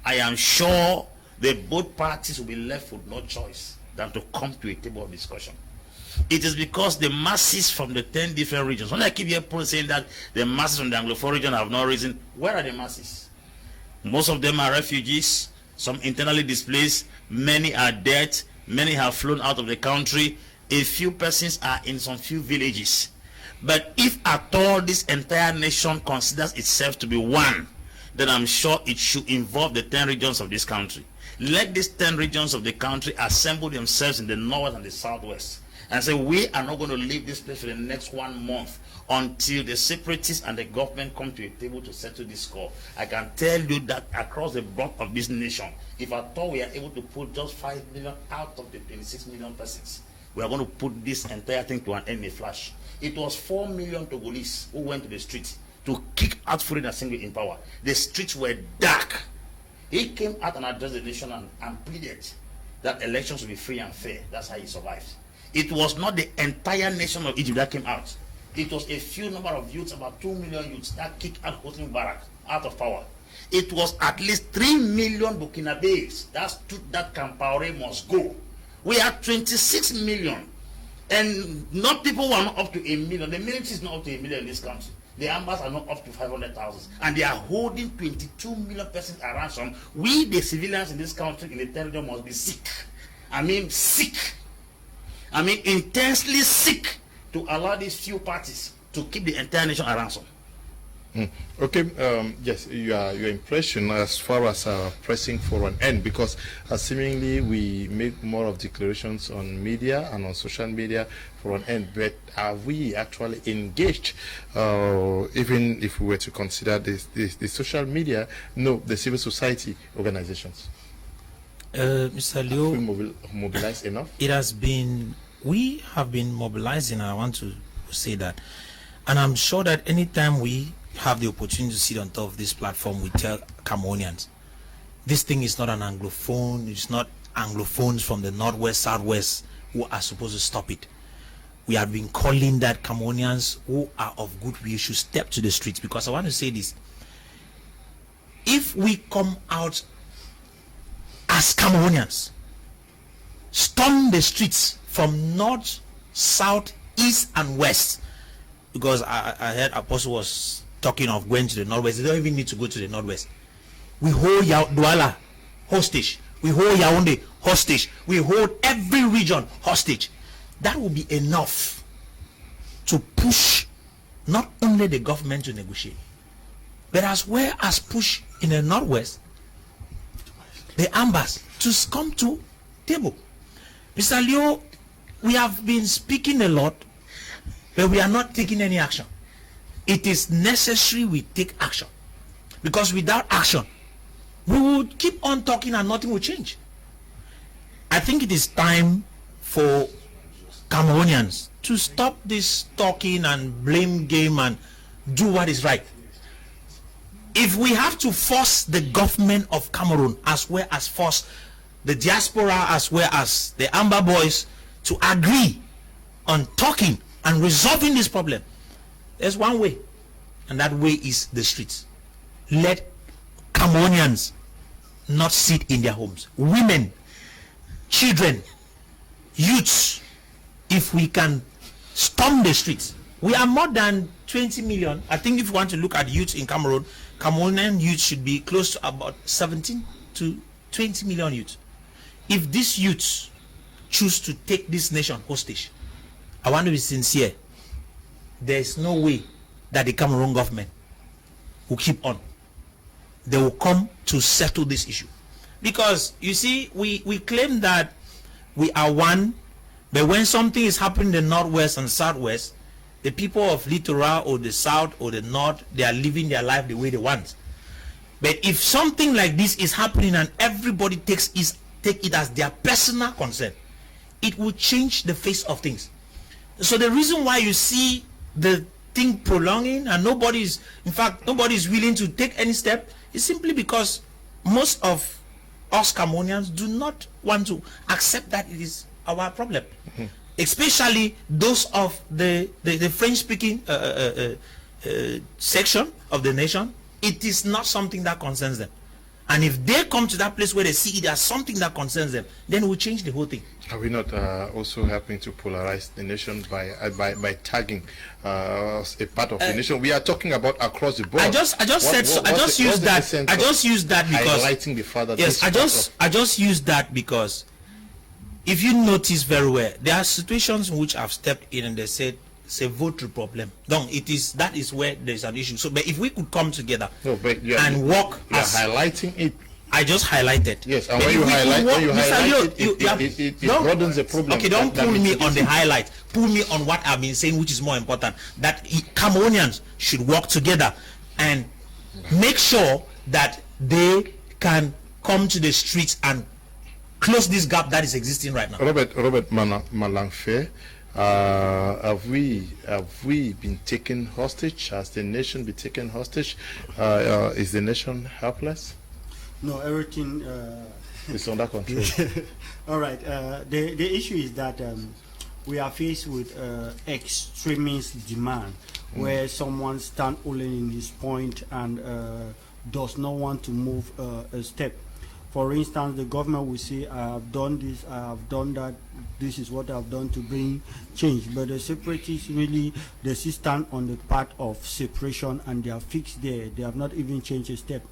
I am sure that both parties will be left with no choice than to come to a table of discussion. It is because the masses from the 10 different regions, when I keep hearing people saying that the masses from the Anglophone region have no reason, where are the masses? Most of them are refugees, some internally displaced, many are dead, many have flown out of the country, a few persons are in some few villages. But if at all this entire nation considers itself to be one, then I'm sure it should involve the 10 regions of this country. Let these 10 regions of the country assemble themselves in the north and the southwest and say, we are not going to leave this place for the next 1 month until the separatists and the government come to a table to settle this score. I can tell you that across the block of this nation, if at all we are able to put just 5 million out of the 26 million persons, we are going to put this entire thing to an end in a flash. It was 4 million Togolese who went to the streets to kick out Foreign Assembly in power. The streets were dark. He came out and addressed the nation and pleaded that elections will be free and fair. That's how he survived. It was not the entire nation of Egypt that came out. It was a few number of youths, about 2 million youths, that kicked out Hosni Mubarak out of power. It was at least 3 million Burkinabes that stood that Kampaore must go. We are 26 million. And not people who are not up to 1 million. The military is not up to 1 million in this country. The ambassadors are not up to 500,000. And they are holding 22 million persons at ransom. We, the civilians in this country, in the territory, must be sick. I mean sick. I mean intensely sick to allow these few parties to keep the entire nation at ransom. Okay, yes, your impression as far as pressing for an end, because seemingly we make more of declarations on media and on social media for an end, but are we actually engaged, even if we were to consider the social media, no, the civil society organizations? Mr. Leo, have we mobilized enough? We have been mobilizing, and I want to say that, and I'm sure that anytime we have the opportunity to sit on top of this platform, we tell Cameroonians, this thing is not an Anglophone, it's not Anglophones from the northwest, southwest who are supposed to stop it. We have been calling that Cameroonians who are of goodwill should step to the streets, because I want to say this: if we come out as Cameroonians, storm the streets from north, south, east and west, because I heard Apostle was talking of going to the northwest. They don't even need to go to the northwest. We hold Douala hostage, we hold Yaoundé hostage, we hold every region hostage. That will be enough to push not only the government to negotiate, but as well as push in the northwest the ambas to come to table. Mr. Leo, we have been speaking a lot, but we are not taking any action. It is necessary we take action, because without action we would keep on talking and nothing will change. I think it is time for Cameroonians to stop this talking and blame game and do what is right. If we have to force the government of Cameroon, as well as force the diaspora, as well as the Amber Boys, to agree on talking and resolving this problem, there's one way, and that way is the streets. Let Cameroonians not sit in their homes. Women, children, youths, if we can storm the streets. We are more than 20 million. I think if you want to look at youth in Cameroon, Cameroonian youth should be close to about 17 to 20 million youth. If these youths choose to take this nation hostage, I want to be sincere, there is no way that the Cameroon government will keep on. They will come to settle this issue. Because, you see, we claim that we are one, but when something is happening in the northwest and southwest, the people of Littoral or the south or the north, they are living their life the way they want. But if something like this is happening and everybody take it as their personal concern, it will change the face of things. So the reason why you see the thing prolonging and nobody is willing to take any step is simply because most of us Cameroonians do not want to accept that it is our problem. Especially those of the French-speaking section of the nation. It is not something that concerns them. And if they come to that place where they see it as something that concerns them, then we'll change the whole thing. Are we not also helping to polarize the nation by tagging a part of the nation? We are talking about across the board. I just used that because highlighting the fact that yes, I just used that because if you notice very well, there are situations in which I've stepped in and they said it's a vote problem. That is where there's an issue. So, but if we could come together and work, you are highlighting it. I just highlighted. Yes, and when you highlight it broadens the problem. Okay, don't pull me on the highlight. Pull me on what I've been saying, which is more important. That Cameroonians should work together and make sure that they can come to the streets and close this gap that is existing right now. Robert Malangfe, have we been taken hostage? Has the nation been taken hostage? Is the nation helpless? No, everything is under control. All right. The issue is that we are faced with extremist demand, where someone stands only in his point and does not want to move a step. For instance, the government will say, I have done this, I have done that, this is what I have done to bring change. But the separatists really, they still stand on the path of separation and they are fixed there. They have not even changed a step.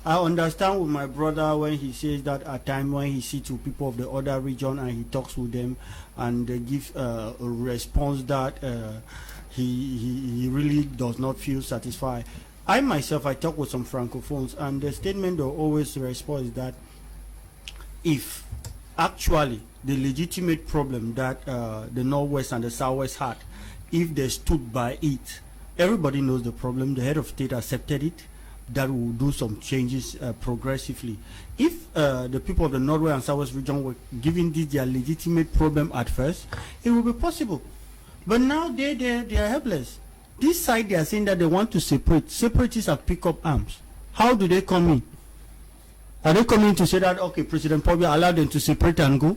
I understand with my brother when he says that at times when he sees to people of the other region and he talks with them and they give a response that he really does not feel satisfied. I myself, I talk with some Francophones, and the statement they always respond is that if actually the legitimate problem that the Northwest and the Southwest had, if they stood by it, everybody knows the problem, the head of state accepted it, that will do some changes progressively. If the people of the Northwest and Southwest region were giving this their legitimate problem at first, it will be possible. But now they are helpless. This side, they are saying that they want to separate. Separatists have picked up arms. How do they come in? Are they coming to say that, okay, President Pobia allowed them to separate and go?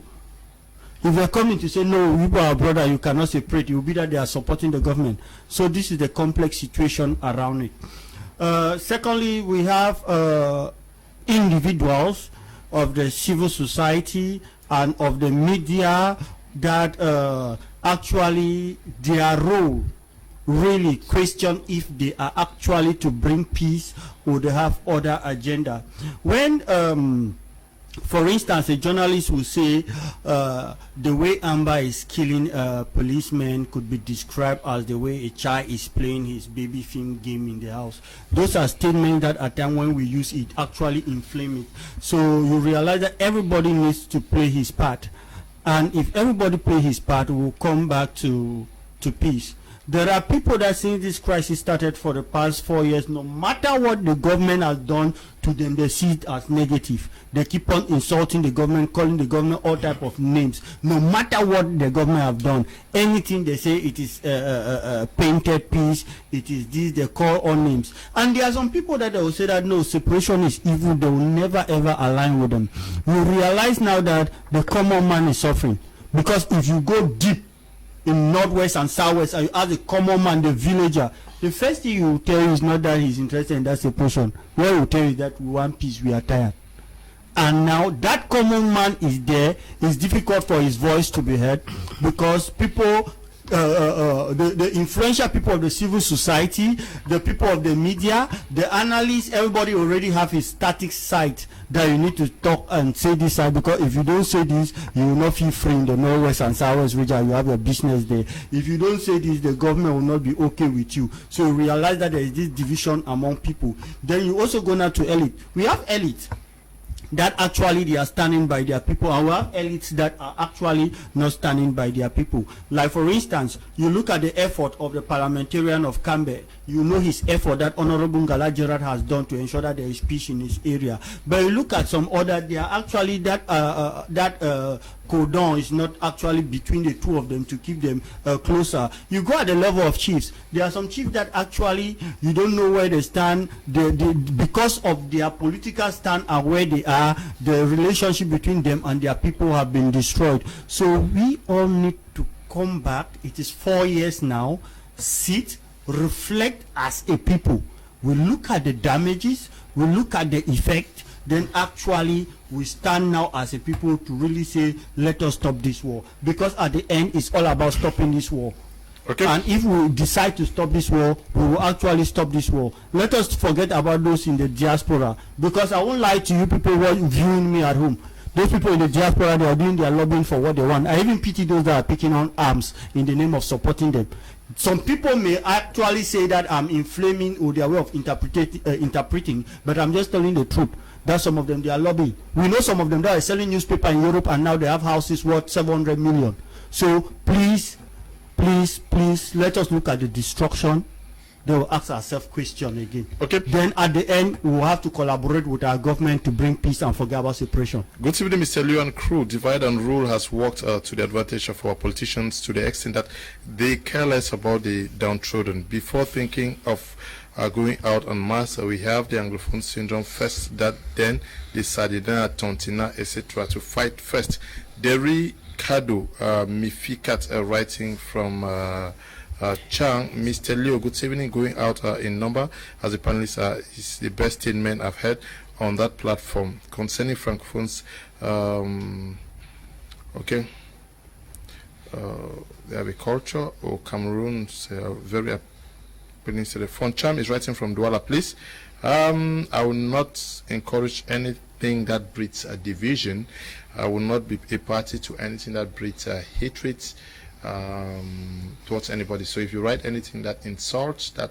If they're coming to say, no, you are a brother, you cannot separate, it will be that they are supporting the government. So this is the complex situation around it. Secondly, we have individuals of the civil society and of the media that actually their role really question if they are actually to bring peace or they have other agenda. When for instance, a journalist will say the way Amber is killing policemen could be described as the way a child is playing his baby film game in the house. Those are statements that at times when we use it actually inflame it. So you realize that everybody needs to play his part. And if everybody play his part, we'll come back to peace. There are people that since this crisis started for the past 4 years, no matter what the government has done to them, they see it as negative. They keep on insulting the government, calling the government all type of names. No matter what the government have done, anything they say it is painted peace, it is this, they call all names. And there are some people that they will say that no, separation is evil, they will never ever align with them. You realize now that the common man is suffering. Because if you go deep in Northwest and Southwest, and you ask the common man, the villager, the first thing he will tell you is not that he's interested in that separation. What he will tell you is that we want peace, we are tired. And now that common man is there. It's difficult for his voice to be heard because people, the influential people of the civil society, the people of the media, the analysts, everybody already have a static site that you need to talk and say this side, because if you don't say this, you will not feel free in the Northwest and Southwest region. You have a business there. If you don't say this, the government will not be okay with you. So you realize that there is this division among people. Then you also go now to elite. We have elite that actually they are standing by their people, and we have elites that are actually not standing by their people. Like for instance, you look at the effort of the parliamentarian of Kamer, you know his effort that Honorable Ngala has done to ensure that there is peace in his area. But you look at some other, they are actually that cordon is not actually between the two of them to keep them closer. You go at the level of chiefs. There are some chiefs that actually you don't know where they stand. Because of their political stand and where they are, the relationship between them and their people have been destroyed. So we all need to come back. It is 4 years now. Sit, reflect as a people. We look at the damages, we look at the effect, then actually we stand now as a people to really say, let us stop this war. Because at the end, it's all about stopping this war. Okay. And if we decide to stop this war, we will actually stop this war. Let us forget about those in the diaspora. Because I won't lie to you people who are viewing me at home. Those people in the diaspora, they are doing their lobbying for what they want. I even pity those that are picking on arms in the name of supporting them. Some people may actually say that I'm inflaming or their way of interpreting, but I'm just telling the truth. That some of them, they are lobbying. We know some of them that are selling newspaper in Europe and now they have houses worth 700 million. So please, please, please, let us look at the destruction. They will ask ourselves question again. Okay. Then at the end, we will have to collaborate with our government to bring peace and forget about separation. Good evening, Mr. Liu and crew. Divide and rule has worked to the advantage of our politicians to the extent that they care less about the downtrodden. Before thinking of going out en masse, we have the Anglophone syndrome first, that then the Sardinard, Tontina, etc. to fight first. Derry Kado, Mifikat, writing from Chang, Mr. Leo, good evening. Going out in number as a panelist is the best statement I've heard on that platform concerning Francophones. Okay, they have a culture or Cameroon, very appealing to the phone. Cham is writing from Douala, please. I will not encourage anything that breeds a division. I will not be a party to anything that breeds hatred towards anybody. So if you write anything that insults, that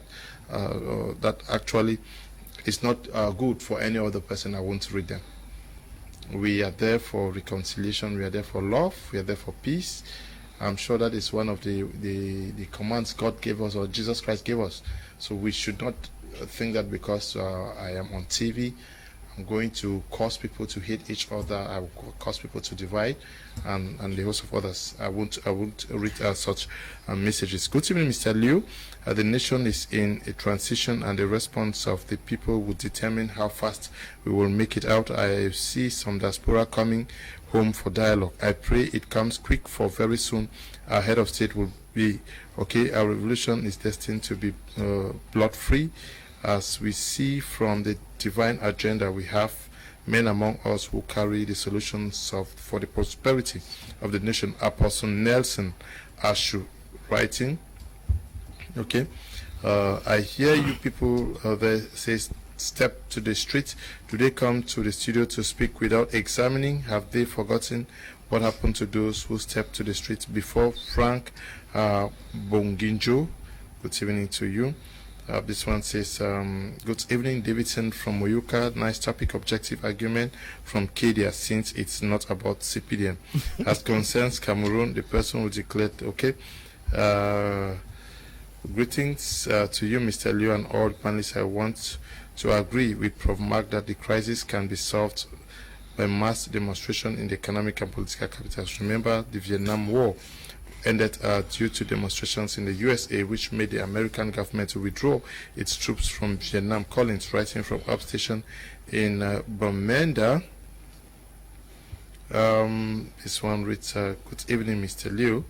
that actually is not good for any other person, I won't read them. We are there for reconciliation, we are there for love, we are there for peace. I'm sure that is one of the commands God gave us, or Jesus Christ gave us. So we should not think that because I am on TV, I'm going to cause people to hate each other, I will cause people to divide, and the host of others. I won't read such messages. Good evening, Mr. Liu. The nation is in a transition, and the response of the people will determine how fast we will make it out. I see some diaspora coming home for dialogue. I pray it comes quick, for very soon our head of state will be okay. Our revolution is destined to be blood-free. As we see from the divine agenda, we have men among us who carry the solutions for the prosperity of the nation. Apostle Nelson Ashu writing. Okay, I hear you people there say step to the street. Do they come to the studio to speak without examining? Have they forgotten what happened to those who stepped to the street before? Frank Bonginjo, good evening to you. This one says, good evening, Davidson from Moyuka. Nice topic, objective argument from Kedia, since it's not about CPDM. As concerns Cameroon, the person who declared, okay. Greetings to you, Mr. Liu, and all panelists. I want to agree with Prof. Mark that the crisis can be solved by mass demonstration in the economic and political capitals. Remember, the Vietnam War ended due to demonstrations in the USA, which made the American government to withdraw its troops from Vietnam. Collins, writing from upstation in Bamenda. This one reads, good evening, Mr. Liu.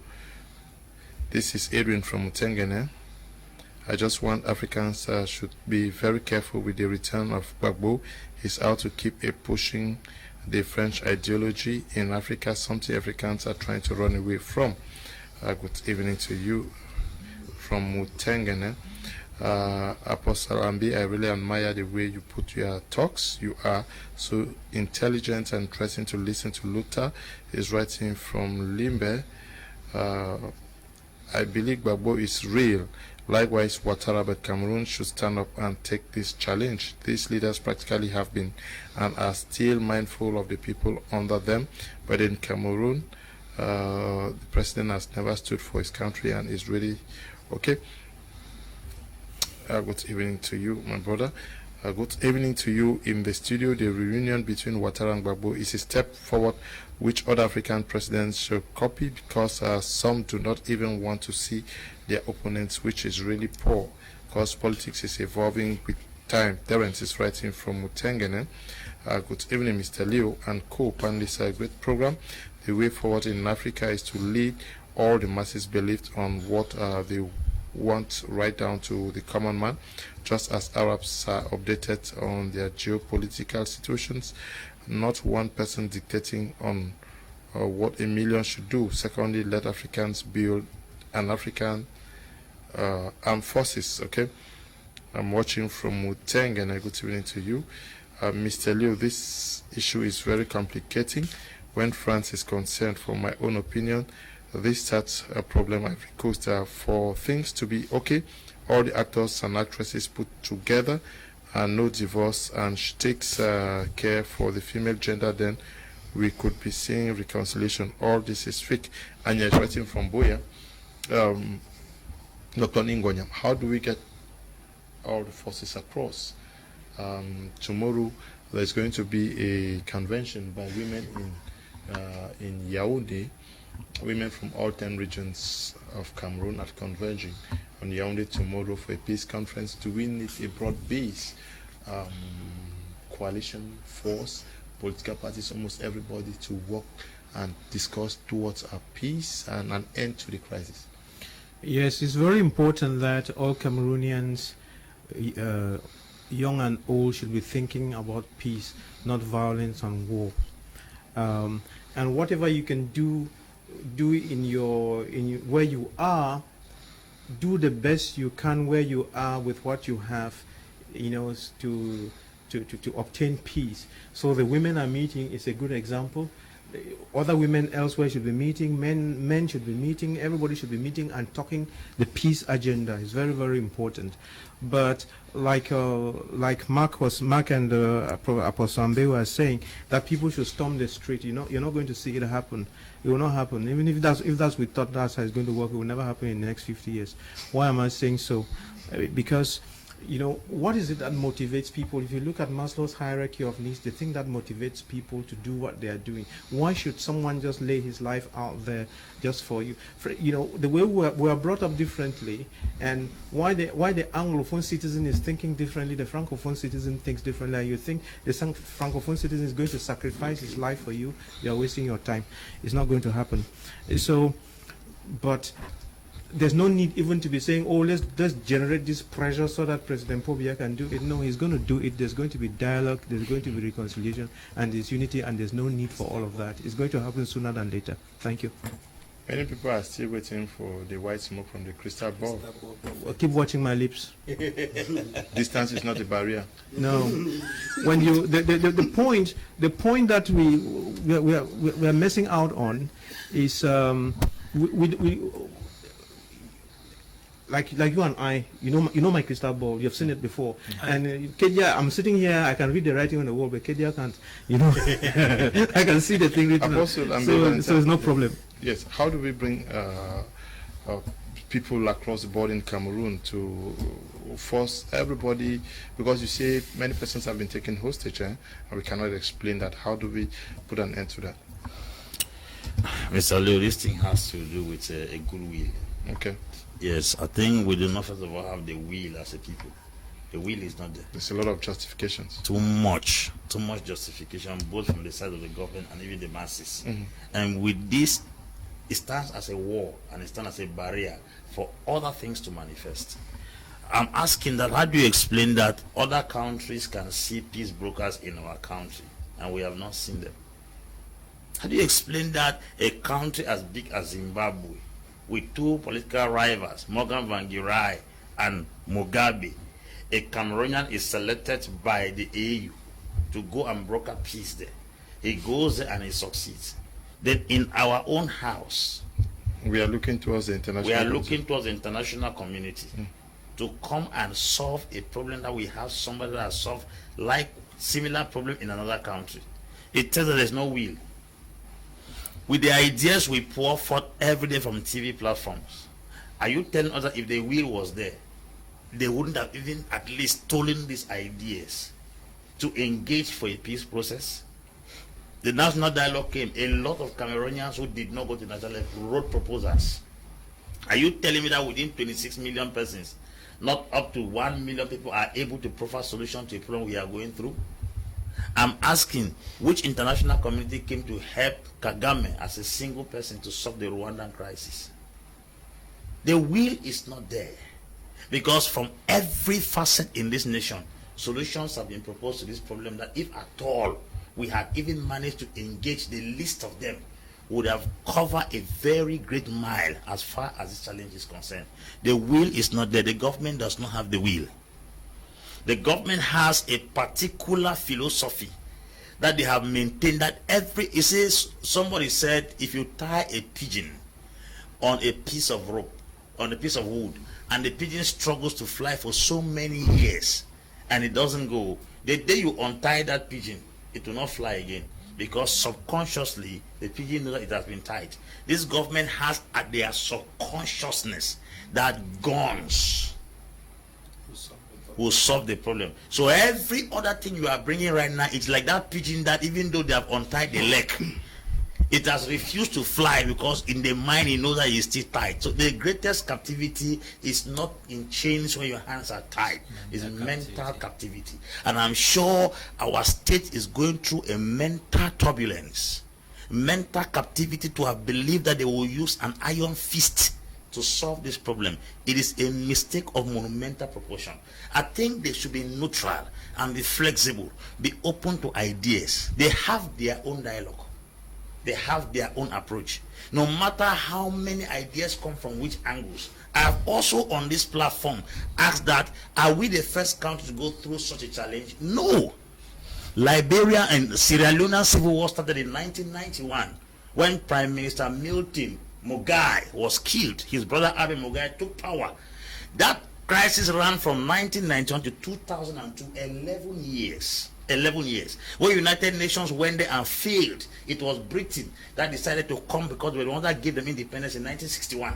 This is Adrian from Mutengene. I just want Africans should be very careful with the return of Gbagbo. He's out to keep pushing the French ideology in Africa, something Africans are trying to run away from. Good evening to you from Mutengene. Apostle Ambi, I really admire the way you put your talks. You are so intelligent and interesting to listen to. Luther is writing from Limbe. I believe Gbagbo is real. Likewise, Ouattara, but Cameroon should stand up and take this challenge. These leaders practically have been and are still mindful of the people under them. But in Cameroon, the president has never stood for his country and is really okay. Good evening to you, my brother. Good evening to you in the studio. The reunion between Ouattara and Gbagbo is a step forward which other African presidents should copy, because some do not even want to see their opponents, which is really poor, because politics is evolving with time. Terence is writing from Mutengene. Good evening, Mr. Leo and co-panelists. A great program. The way forward in Africa is to lead all the masses believed on what they want, right down to the common man, just as Arabs are updated on their geopolitical situations, not one person dictating on what a million should do. Secondly, let Africans build an African armed forces. Okay, I'm watching from Muteng, and a good evening to you, Mr. Liu. This issue is very complicating when France is concerned. For my own opinion, this starts a problem. Ivory Coast, for things to be okay, all the actors and actresses put together, and no divorce, and she takes care for the female gender, then we could be seeing reconciliation. All this is fake. And you're writing from Boya. Dr. Ngonyam, how do we get all the forces across? Tomorrow there's going to be a convention by women in Yaoundé. Women from all 10 regions of Cameroon are converging on Yaoundé tomorrow for a peace conference. Do we need a broad-based coalition force, political parties, almost everybody to work and discuss towards a peace and an end to the crisis? Yes, it's very important that all Cameroonians, young and old, should be thinking about peace, not violence and war. And whatever you can do in where you are, do the best you can where you are with what you have, to obtain peace. So the women are meeting is a good example. Other women elsewhere should be meeting, men should be meeting, everybody should be meeting and talking the peace agenda. Is very, very important. But like Mark and Apostle Ambe were saying, that people should storm the street. You're not going to see it happen. It will not happen. Even if that's we thought that's how it's going to work, it will never happen in the next 50 years. Why am I saying so? Because what is it that motivates people? If you look at Maslow's hierarchy of needs, the thing that motivates people to do what they are doing. Why should someone just lay his life out there just for you? The way we are brought up differently, and why the Anglophone citizen is thinking differently, the Francophone citizen thinks differently, and you think the Francophone citizen is going to sacrifice his life for you, you are wasting your time. It's not going to happen. So, but there's no need even to be saying, oh, let's generate this pressure so that President Pobia can do it. No, he's going to do it. There's going to be dialogue, there's going to be reconciliation, and there's unity, and there's no need for all of that. It's going to happen sooner than later. Thank you. Many people are still waiting for the white smoke from the crystal ball. Well, keep watching my lips. Distance is not a barrier. No. When you the point that we are missing out on is we like you and I, you know my crystal ball. You've seen it before. And Kedia, I'm sitting here. I can read the writing on the wall, but Kedia can't. I can see the thing written. So there's no problem. Yes. How do we bring people across the board in Cameroon to force everybody? Because you say many persons have been taken hostage, and we cannot explain that. How do we put an end to that? Mr. Leo, this thing has to do with a goodwill. Okay. Yes, I think we do not first of all have the will as a people. The will is not there. There's a lot of justifications. Too much justification, both from the side of the government and even the masses. Mm-hmm. And with this, it stands as a wall and it stands as a barrier for other things to manifest. I'm asking that, how do you explain that other countries can see peace brokers in our country and we have not seen them? How do you explain that a country as big as Zimbabwe, with two political rivals, Morgan Van Girai and Mugabe, a Cameroonian is selected by the AU to go and broker peace there. He goes there and he succeeds. Then in our own house, we are looking towards the international community to come and solve a problem that we have somebody that has solved like similar problem in another country. It tells that there's no will. With the ideas we pour forth every day from TV platforms, are you telling us that if the will was there, they wouldn't have even at least stolen these ideas to engage for a peace process? The national dialogue came. A lot of Cameroonians who did not go to national dialogue wrote proposals. Are you telling me that within 26 million persons, not up to 1 million people are able to provide solution to a problem we are going through? I'm asking, which international community came to help Kagame as a single person to solve the Rwandan crisis? The will is not there. Because from every facet in this nation, solutions have been proposed to this problem that if at all we had even managed to engage the least of them, would have covered a very great mile as far as this challenge is concerned. The will is not there. The government does not have the will. The government has a particular philosophy that they have maintained that somebody said, if you tie a pigeon on a piece of rope, on a piece of wood, and the pigeon struggles to fly for so many years, and it doesn't go, the day you untie that pigeon, it will not fly again, because subconsciously, the pigeon knows that it has been tied. This government has at their subconsciousness that guns will solve the problem. So every other thing you are bringing right now, it's like that pigeon that even though they have untied the leg, it has refused to fly because in the mind it knows that it's still tied. So the greatest captivity is not in chains when your hands are tied. It's mental captivity. And I'm sure our state is going through a mental turbulence, mental captivity, to have believed that they will use an iron fist to solve this problem. It is a mistake of monumental proportion. I think they should be neutral and be flexible, be open to ideas. They have their own dialogue. They have their own approach. No matter how many ideas come from which angles. I have also on this platform asked that, are we the first country to go through such a challenge? No. Liberia and Sierra Leone civil war started in 1991 when Prime Minister Milton Mugai was killed. His brother Abe Mugai took power. That crisis ran from 1991 to 2002, 11 years. 11 years. When United Nations went there and failed, it was Britain that decided to come because they were the ones that gave them independence in 1961.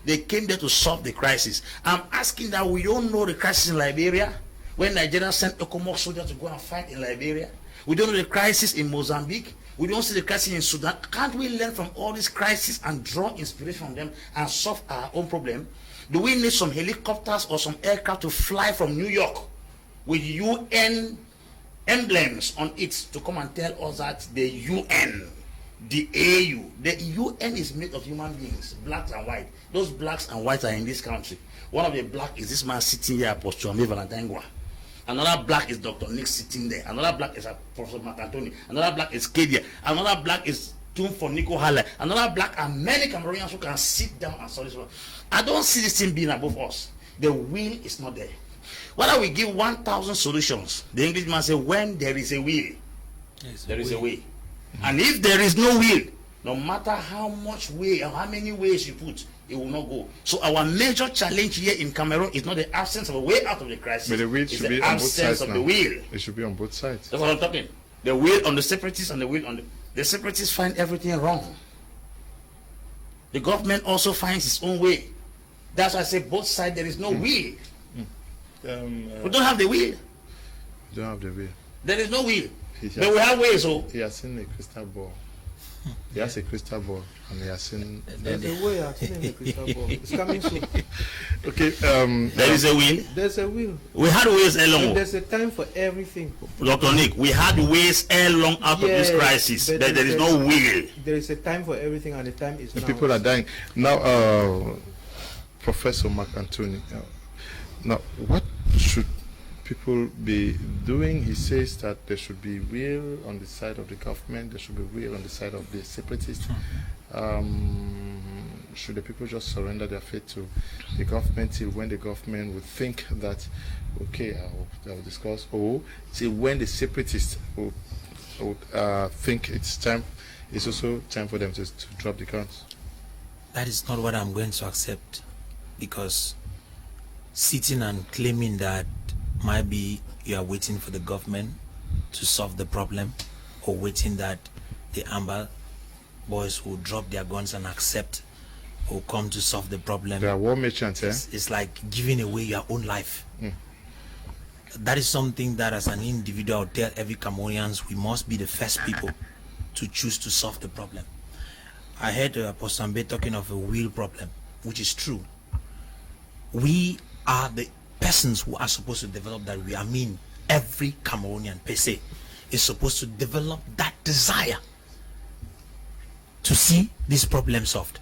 They came there to solve the crisis. I'm asking that we don't know the crisis in Liberia when Nigeria sent Okomok soldiers to go and fight in Liberia. We don't know the crisis in Mozambique. We don't see the crisis in Sudan. Can't we learn from all these crises and draw inspiration from them and solve our own problem? Do we need some helicopters or some aircraft to fly from New York with UN emblems on it to come and tell us that the UN, the AU, the UN is made of human beings, blacks and white. Those blacks and whites are in this country. One of the black is this man sitting here, Apostle Ame Valentine. Another black is Dr. Nick sitting there. Another black is Professor Mark Anthony. Another black is Kedia. Another black is Tumfo Nico Halle. Another black are many Cameroonians who can sit down and solve this one. I don't see this thing being above us. The will is not there. Whether we give 1,000 solutions, the Englishman says, when there is a will, there is a way. And if there is no will, no matter how much way or how many ways you put, it will not go. So our major challenge here in Cameroon is not the absence of a way out of the crisis. But the will should be on both sides now. The will. It should be on both sides. That's what I'm talking. The will on the separatists and the will on the separatists find everything wrong. The government also finds its own way. That's why I say both sides, there is no will. We don't have the will. We don't have the will. There is no will. But we have ways. So he has seen a crystal ball. He has a crystal ball, and he has seen. There's a way. I've seen a crystal ball. It's coming soon. Okay. There is a will. There's a will. We had ways along. There's a time for everything. Dr. Nick, we had ways along out of this crisis. There is no will. There is a time for everything, and the time is now. People are dying now. Professor Mark Anthony. Now, what should people be doing? He says that there should be will on the side of the government, there should be will on the side of the separatists. Should the people just surrender their faith to the government till when the government would think that, okay, I'll discuss, or till when the separatists would think it's also time for them to drop the guns? That is not what I'm going to accept, because sitting and claiming that might be you are waiting for the government to solve the problem, or waiting that the Amber boys will drop their guns and accept or come to solve the problem. They are war merchants, eh? It's like giving away your own life. That is something that as an individual, I'll tell every Cameroonians, we must be the first people to choose to solve the problem. I heard Apostle Ambe talking of a will problem, which is true. We are the persons who are supposed to develop that will. I mean, every Cameroonian per se is supposed to develop that desire to see this problem solved.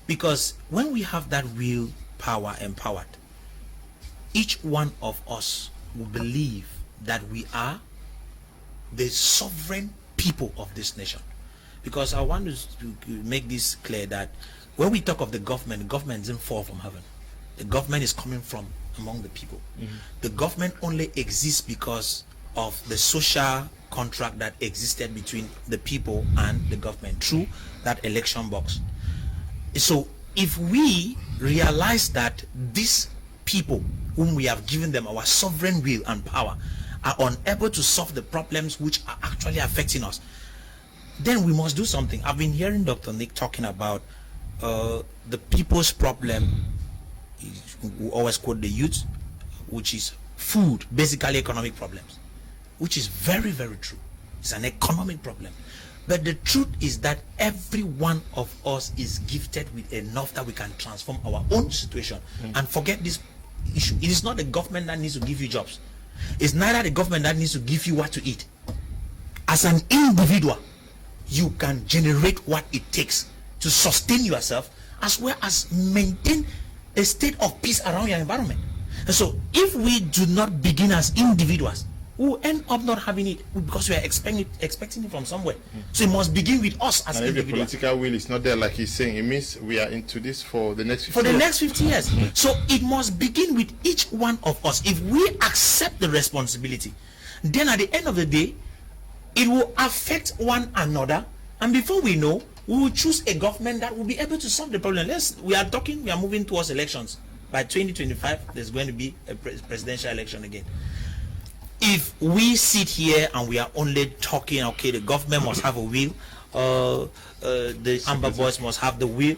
Because when we have that will power empowered, each one of us will believe that we are the sovereign people of this nation. Because I want to make this clear that when we talk of the government doesn't fall from heaven. The government is coming from among the people. The government only exists because of the social contract that existed between the people and the government through that election box. So if we realize that these people whom we have given them our sovereign will and power are unable to solve the problems which are actually affecting us, then we must do something. I've been hearing Dr. Nick talking about the people's problem. We always quote the youth, which is food, basically economic problems, which is very, very true. It's an economic problem. But the truth is that every one of us is gifted with enough that we can transform our own situation. And forget this issue. It is not the government that needs to give you jobs. It's neither the government that needs to give you what to eat. As an individual, you can generate what it takes to sustain yourself as well as maintain a state of peace around your environment. And so if we do not begin as individuals, we will end up not having it because we are expecting it from somewhere. So it must begin with us as individuals. And if the political will is not there, like he's saying, it means we are into this for the next 50 years. For the next 50 years. So it must begin with each one of us. If we accept the responsibility, then at the end of the day, it will affect one another, and before we know, we will choose a government that will be able to solve the problem. We are moving towards elections. By 2025, there's going to be a presidential election again. If we sit here and we are only talking, okay, the government must have a will, the Amber Boys must have the will,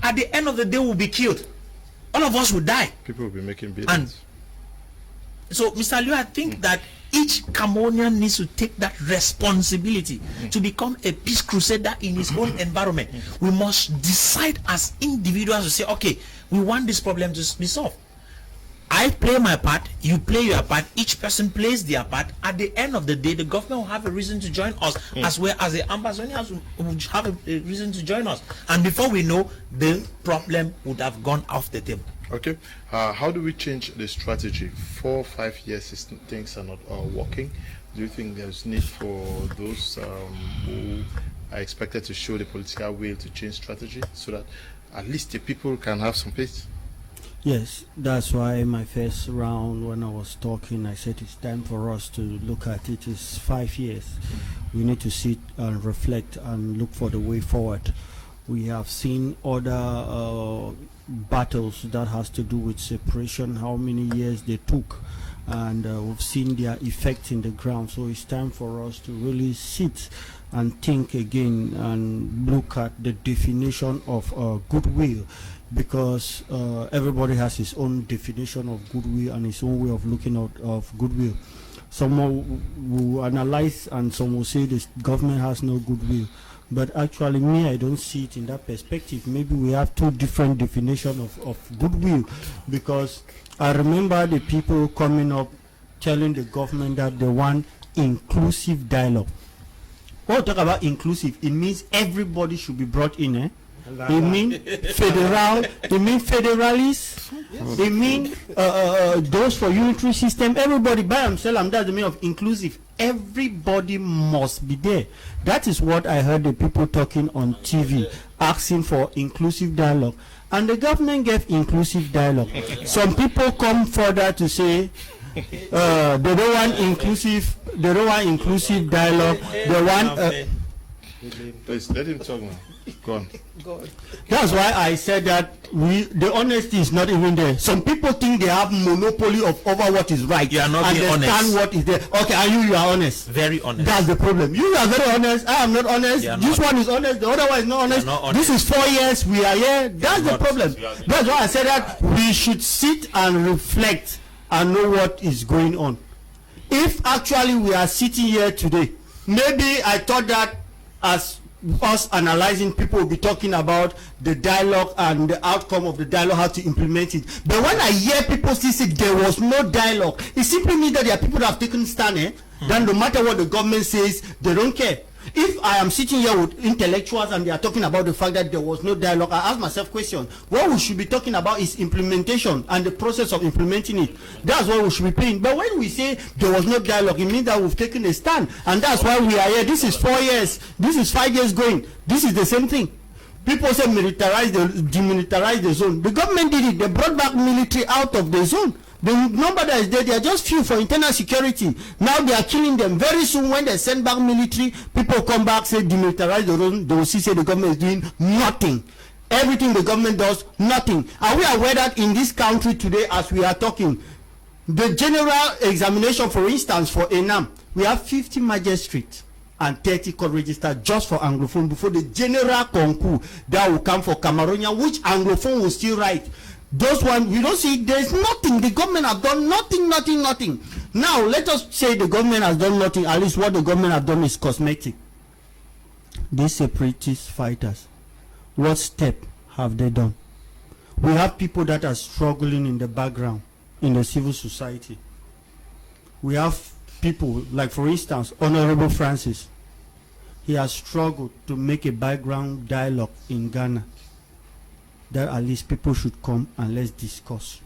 at the end of the day, we'll be killed. All of us will die. People will be making billions. And so, Mr. Liu, I think that each Cameroonian needs to take that responsibility to become a peace crusader in his own environment. We must decide as individuals to say, okay, we want this problem to be solved. I play my part, you play your part, each person plays their part. At the end of the day, the government will have a reason to join us, as well as the ambassadors will have a reason to join us. And before we know, the problem would have gone off the table. Okay. How do we change the strategy? 4 or 5 years, things are not working. Do you think there's need for those who are expected to show the political will to change strategy so that at least the people can have some peace? Yes, that's why my first round when I was talking, I said it's time for us to look at it. It's 5 years. We need to sit and reflect and look for the way forward. We have seen other battles that has to do with separation, how many years they took, and we've seen their effect in the ground. So it's time for us to really sit and think again and look at the definition of goodwill, because everybody has his own definition of goodwill and his own way of looking at of goodwill. Some will analyze and some will say the government has no goodwill. But actually, me, I don't see it in that perspective. Maybe we have two different definitions of goodwill, because I remember the people coming up telling the government that they want inclusive dialogue. When we talk about inclusive, it means everybody should be brought in. It means federal. It means federalists. It means those for unitary system. Everybody by themselves, and that's the meaning of inclusive. Everybody must be there. That is what I heard the people talking on TV, asking for inclusive dialogue, and the government gave inclusive dialogue. Some people come further to say they don't want inclusive. They don't want inclusive dialogue. They want. Please let him talk now. Go on. That's why I said that the honesty is not even there. Some people think they have monopoly over what is right. You are not being honest. Understand what is there. Okay, and you are honest. Very honest. That's the problem. You are very honest. I am not honest. This one is honest. The other one is not honest. This is 4 years. We are here. That's the problem. That's why I said that we should sit and reflect and know what is going on. If actually we are sitting here today, maybe I thought that as us analyzing, people will be talking about the dialogue and the outcome of the dialogue, how to implement it. But when I hear people say there was no dialogue, it simply means that there are people that have taken stand, then no matter what the government says, they don't care. If I am sitting here with intellectuals and they are talking about the fact that there was no dialogue, I ask myself question. What we should be talking about is implementation and the process of implementing it. That's what we should be playing. But when we say there was no dialogue, it means that we've taken a stand. And that's why we are here. This is 4 years. This is 5 years going. This is the same thing. People say demilitarize the zone. The government did it. They brought back military out of the zone. The number that is there, they are just few for internal security. Now they are killing them. Very soon when they send back military, people come back, say demilitarize the zone. They will see say the government is doing nothing. Everything the government does, nothing. Are we aware that in this country today, as we are talking, the general examination, for instance, for ENAM, we have 50 magistrates and 30 court registered just for Anglophone before the general concours that will come for Cameroonian, which Anglophone will still write. Those ones, we don't see, there's nothing. The government have done nothing. Now, let us say the government has done nothing. At least what the government have done is cosmetic. These separatist fighters, what step have they done? We have people that are struggling in the background, in the civil society. We have people, like for instance, Honorable Francis. He has struggled to make a background dialogue in Ghana, that at least people should come and let's discuss.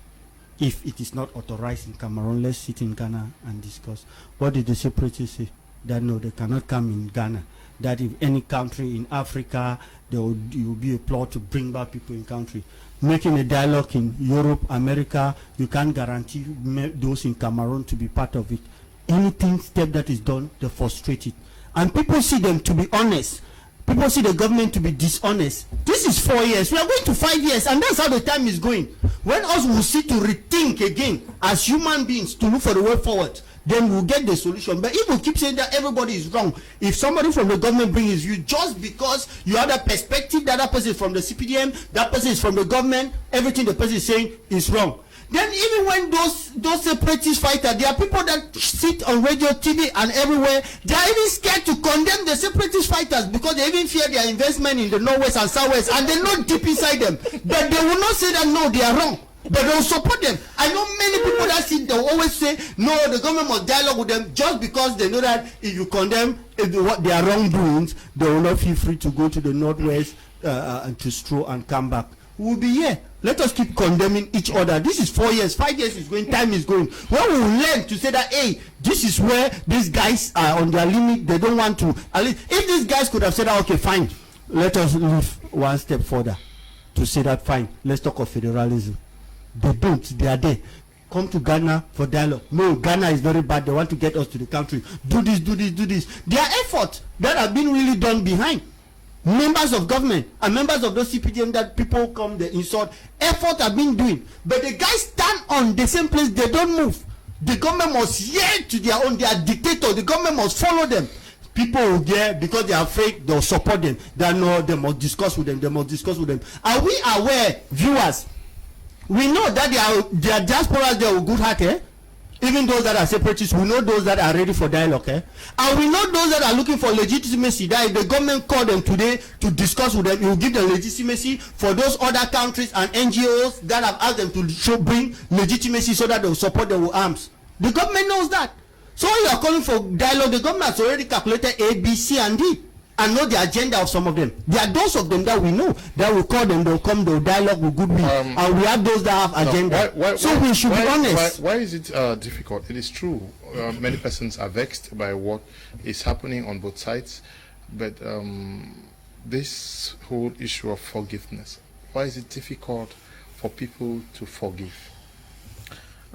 If it is not authorized in Cameroon, let's sit in Ghana and discuss. What did the separatists say? That no, they cannot come in Ghana. That if any country in Africa, it will be a plot to bring back people in country. Making a dialogue in Europe, America, you can't guarantee those in Cameroon to be part of it. anything step that is done, they frustrate it. And people see them to be honest. People see the government to be dishonest. This is 4 years. We are going to 5 years, and that's how the time is going. When us will sit to rethink again as human beings to look for the way forward, then we'll get the solution. But if we keep saying that everybody is wrong, if somebody from the government brings you just because you have a perspective, the other person is from the CPDM, that person is from the government, everything the person is saying is wrong. Then even when those separatist fighters, there are people that sit on radio, TV, and everywhere, they are even scared to condemn the separatist fighters because they even fear their investment in the Northwest and Southwest, and they know deep inside them. But they will not say that no, they are wrong. But they will support them. I know many people that sit, they will always say, no, the government must dialogue with them just because they know that if you condemn their wrongdoings, they will not feel free to go to the Northwest and to stroll and come back. We will be here. Let us keep condemning each other. This is 4 years. 5 years is going. Time is going. When we will learn to say that, hey, this is where these guys are on their limit. They don't want to. At least, if these guys could have said, okay, fine, let us move one step further to say that, fine, let's talk of federalism. They don't. They are there. Come to Ghana for dialogue. No, Ghana is very bad. They want to get us to the country. Do this, do this, do this. There are efforts that have been really done behind. Members of government and members of those CPDM that people come, they insult, effort have been doing. But the guys stand on the same place, they don't move. The government must hear to their own, they are dictators, the government must follow them. People will get, because they are afraid, they'll support them. They know they must discuss with them, they must discuss with them. Are we aware, viewers? We know that there are diasporas there with good heart, eh? Even those that are separatists, we know those that are ready for dialogue, eh? And we know those that are looking for legitimacy, that if the government call them today to discuss with them, it will give them legitimacy for those other countries and NGOs that have asked them to bring legitimacy so that they will support them with arms. The government knows that. So when you are calling for dialogue, the government has already calculated A, B, C, and D, and know the agenda of some of them. There are those of them that we know that will call them, they'll come, they'll dialogue with goodwill, and we have those that have agenda. So we should be honest. Why is it difficult? It is true. Many persons are vexed by what is happening on both sides, but this whole issue of forgiveness, why is it difficult for people to forgive?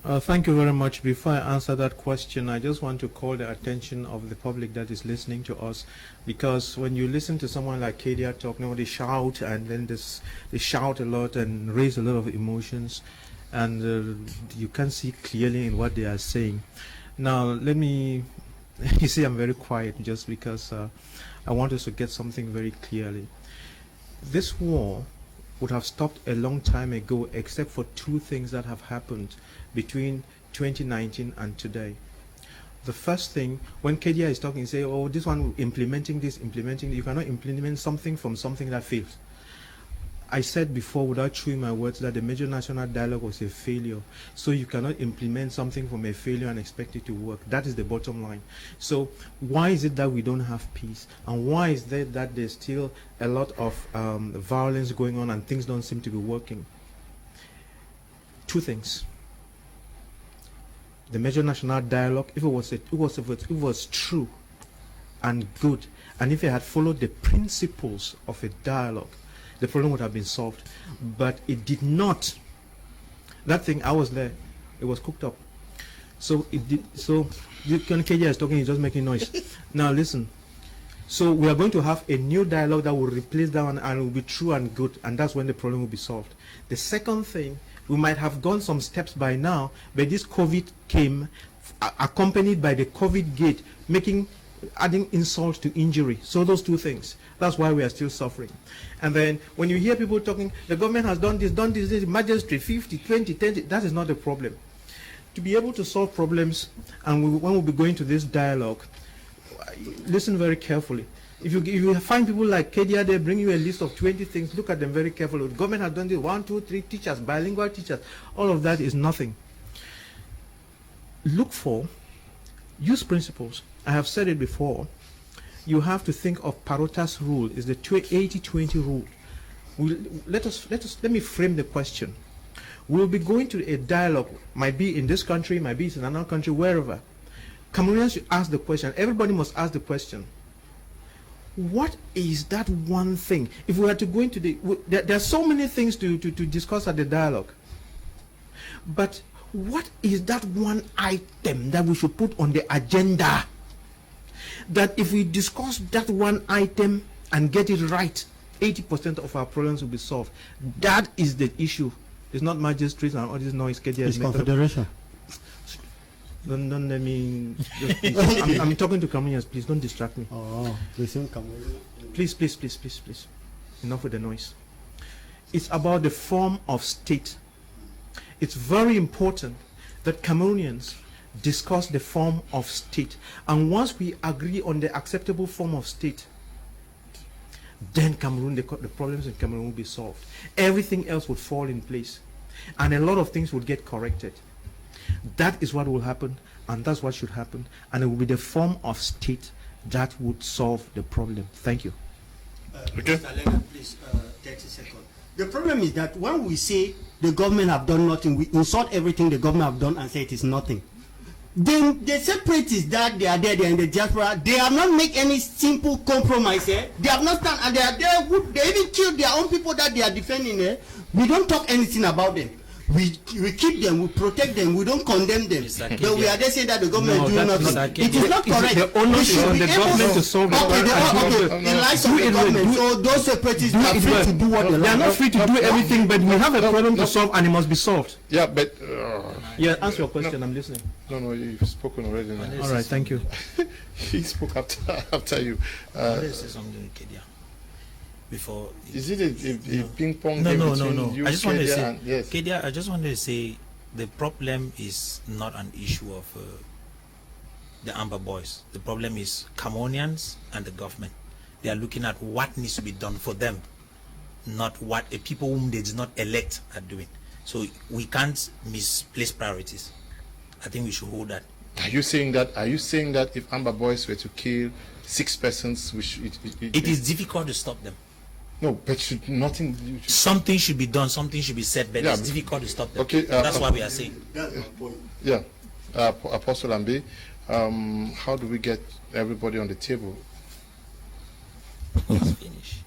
Thank you very much. Before I answer that question, I just want to call the attention of the public that is listening to us, because when you listen to someone like Kedia talk, they shout, and then they shout a lot and raise a lot of emotions, and you can't see clearly in what they are saying. Now, let me, you see, I'm very quiet just because I want us to get something very clearly. This war would have stopped a long time ago, except for two things that have happened between 2019 and today. The first thing, when Kedia is talking, say, oh, this one implementing this, you cannot implement something from something that fails. I said before, without chewing my words, that the major national dialogue was a failure. So you cannot implement something from a failure and expect it to work. That is the bottom line. So why is it that we don't have peace? And why is it that there's still a lot of violence going on and things don't seem to be working? Two things. The major national dialogue, if it was true and good, and if it had followed the principles of a dialogue, the problem would have been solved. But it did not. That thing, I was there, it was cooked up. So it did. So when KJ is talking, he's just making noise. Now listen. So we are going to have a new dialogue that will replace that one, and will be true and good, and that's when the problem will be solved. The second thing, we might have gone some steps by now, but this COVID came accompanied by the COVID gate, adding insult to injury. So those two things. That's why we are still suffering. And then when you hear people talking, the government has done this, magistrate, 50, 20, 10, that is not the problem. To be able to solve problems, and when we'll be going to this dialogue, listen very carefully. If you find people like Kedia, they bring you a list of 20 things, look at them very carefully. The government has done this, 1, 2, 3 teachers, bilingual teachers. All of that is nothing. Use principles. I have said it before. You have to think of Parota's rule, is the 80-20 rule. Let me frame the question. We'll be going to a dialogue, might be in this country, might be in another country, wherever. Cameroonians should ask the question. Everybody must ask the question. What is that one thing? If we were to go into there are so many things to discuss at the dialogue. But what is that one item that we should put on the agenda? That if we discuss that one item and get it right, 80% of our problems will be solved. That is the issue. It's not magistrates and all this noise. It's confederation. Don't let me. I'm talking to Cameroonians. Please don't distract me. Oh, listen, Cameroon. Please. Enough with the noise. It's about the form of state. It's very important that Cameroonians discuss the form of state. And once we agree on the acceptable form of state, then Cameroon, the problems in Cameroon will be solved. Everything else would fall in place. And a lot of things would get corrected. That is what will happen, and that's what should happen. And it will be the form of state that would solve the problem. Thank you. Okay. Mr. Leonard, please, 30 seconds. The problem is that when we say the government have done nothing, we insult everything the government have done and say it is nothing. Then the separatists that they are there, they are in the diaspora, they have not make any simple compromise. They have not stand, and they are there. They even kill their own people that they are defending. We don't talk anything about them. We keep them, we protect them, we don't condemn them. But we are there saying that the government is doing nothing. It is not correct. The onus is on the government to solve the problem. In light of the government, so those separatists are free to do what they like. They are not free to do everything, but we have a problem to solve and it must be solved. Yeah, but... yeah, answer your question, I'm listening. No, you've spoken already now. All right, thank you. He spoke after you. Before is it a ping pong game between you, I just want to say, yes. Kedia, I just want to say the problem is not an issue of the Amber Boys. The problem is Cameroonians and the government. They are looking at what needs to be done for them, not what the people whom they did not elect are doing. So we can't misplace priorities. I think we should hold that. Are you saying that if Amber Boys were to kill 6 persons, it is difficult to stop them? No, but something should be done, something should be said, but it's difficult to stop them. Okay, that's what we are saying. Yeah, Apostle Ambe, how do we get everybody on the table? Finish.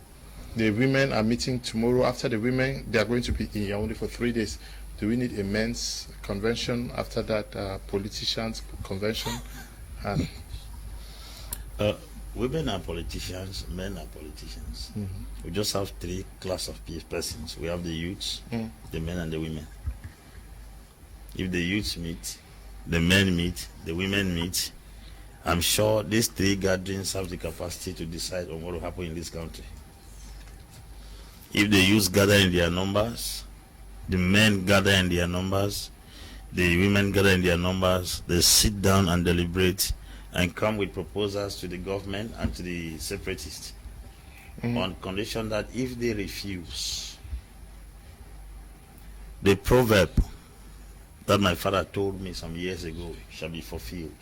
The women are meeting tomorrow. After the women, they are going to be in Yaoundé for 3 days. Do we need a men's convention after that? Politicians convention? And women are politicians, men are politicians. We just have 3 class of persons. We have the youths, the men and the women. If the youths meet, the men meet, the women meet, I'm sure these 3 gatherings have the capacity to decide on what will happen in this country. If the youths gather in their numbers, the men gather in their numbers, the women gather in their numbers, they sit down and deliberate and come with proposals to the government and to the separatists on condition that if they refuse, the proverb that my father told me some years ago shall be fulfilled.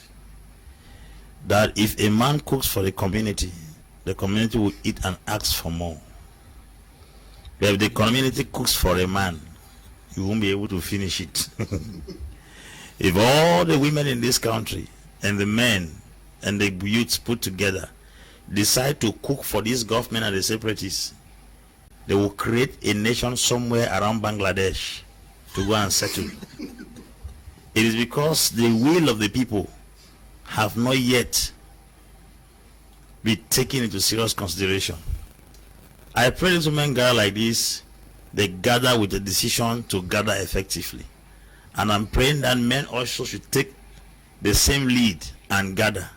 That if a man cooks for the community will eat and ask for more. But if the community cooks for a man, you won't be able to finish it. If all the women in this country and the men and the youths put together decide to cook for this government and the separatists, they will create a nation somewhere around Bangladesh to go and settle. It is because the will of the people have not yet been taken into serious consideration. I pray that men gather like this, they gather with a decision to gather effectively. And I'm praying that men also should take the same lead and gather.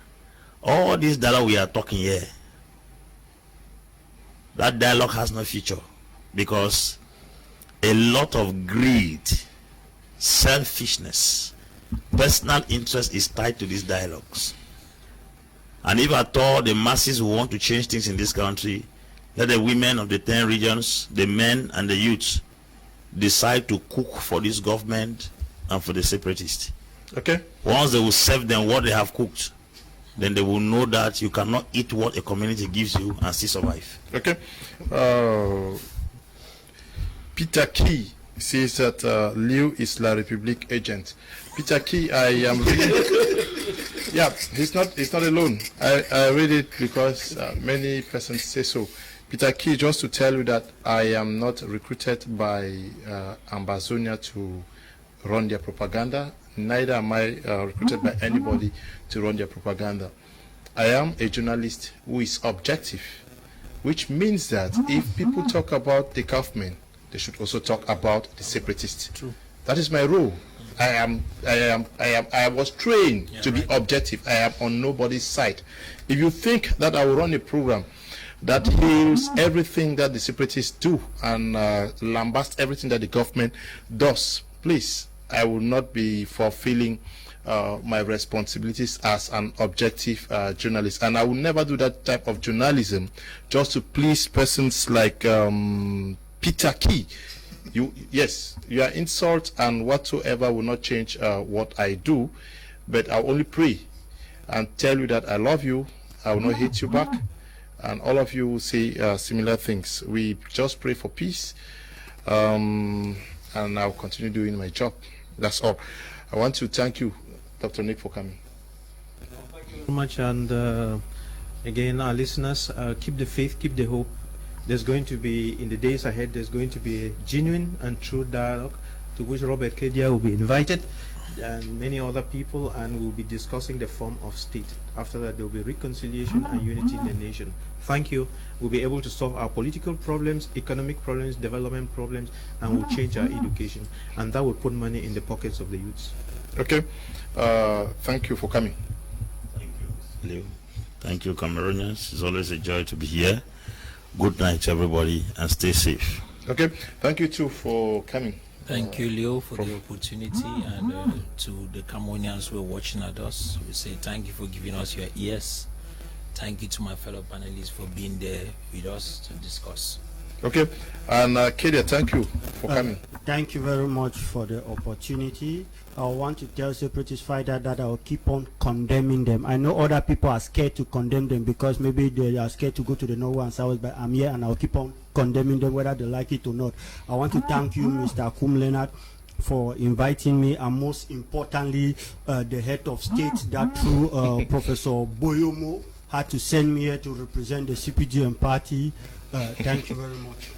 All this dialogue we are talking here, that dialogue has no future, because a lot of greed, selfishness, personal interest is tied to these dialogues. And if at all the masses who want to change things in this country, let the women of the 10 regions, the men and the youths decide to cook for this government and for the separatists. Okay. Once they will serve them what they have cooked, then they will know that you cannot eat what a community gives you and still survive. Okay. Peter Key says that Liu is La République agent. Peter Key, I am reading. Yeah, he's not alone. I read it because many persons say so. Peter Key, just to tell you that I am not recruited by Ambazonia to run their propaganda. Neither am I recruited by anybody to run their propaganda. I am a journalist who is objective, which means that if people talk about the government, they should also talk about the separatists. True. That is my role. I was trained to be objective. I am on nobody's side. If you think that I will run a program that heals everything that the separatists do and lambast everything that the government does, please, I will not be fulfilling my responsibilities as an objective journalist. And I will never do that type of journalism just to please persons like Peter Key. Your insult and whatsoever will not change what I do, but I'll only pray and tell you that I love you. I will not hate you back, and all of you will say similar things. We just pray for peace, and I'll continue doing my job. That's all. I want to thank you, Dr. Nick, for coming. Thank you very much, and again, our listeners, keep the faith, keep the hope. There's going to be, in the days ahead, there's going to be a genuine and true dialogue to which Robert Kedia will be invited and many other people, and we'll be discussing the form of state. After that, there will be reconciliation and unity in the nation. Thank you. We'll be able to solve our political problems, economic problems, development problems, and we'll change our education. And that will put money in the pockets of the youths. Okay. Thank you for coming. Thank you, Leo. Thank you, Cameroonians. It's always a joy to be here. Good night, everybody, and stay safe. Okay. Thank you, too, for coming. Thank you, Leo, for the opportunity, and to the Cameroonians who are watching at us, we say thank you for giving us your ears. Thank you to my fellow panelists for being there with us to discuss. Okay. And Kedia, thank you for coming. Thank you very much for the opportunity. I want to tell separatist fighters that I will keep on condemning them. I know other people are scared to condemn them because maybe they are scared to go to the North and South, but I'm here and I'll keep on condemning them whether they like it or not. I want to thank you, Mr. Leonard, for inviting me, and most importantly, the head of state that through Professor Boyomo had to send me here to represent the CPGM party. Thank you very much.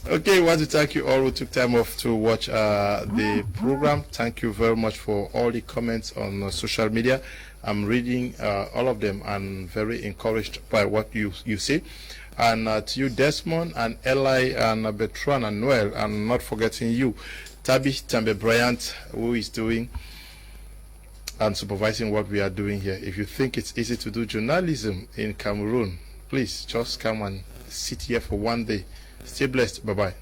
Okay, I want to thank you all who took time off to watch the program. Thank you very much for all the comments on social media. I'm reading all of them and very encouraged by what you say. And to you, Desmond, and Eli, and Bertrand, and Noel, and not forgetting you, Tabi Tambe Bryant, who is doing and supervising what we are doing here. If you think it's easy to do journalism in Cameroon, please just come and sit here for one day. Stay blessed. Bye-bye.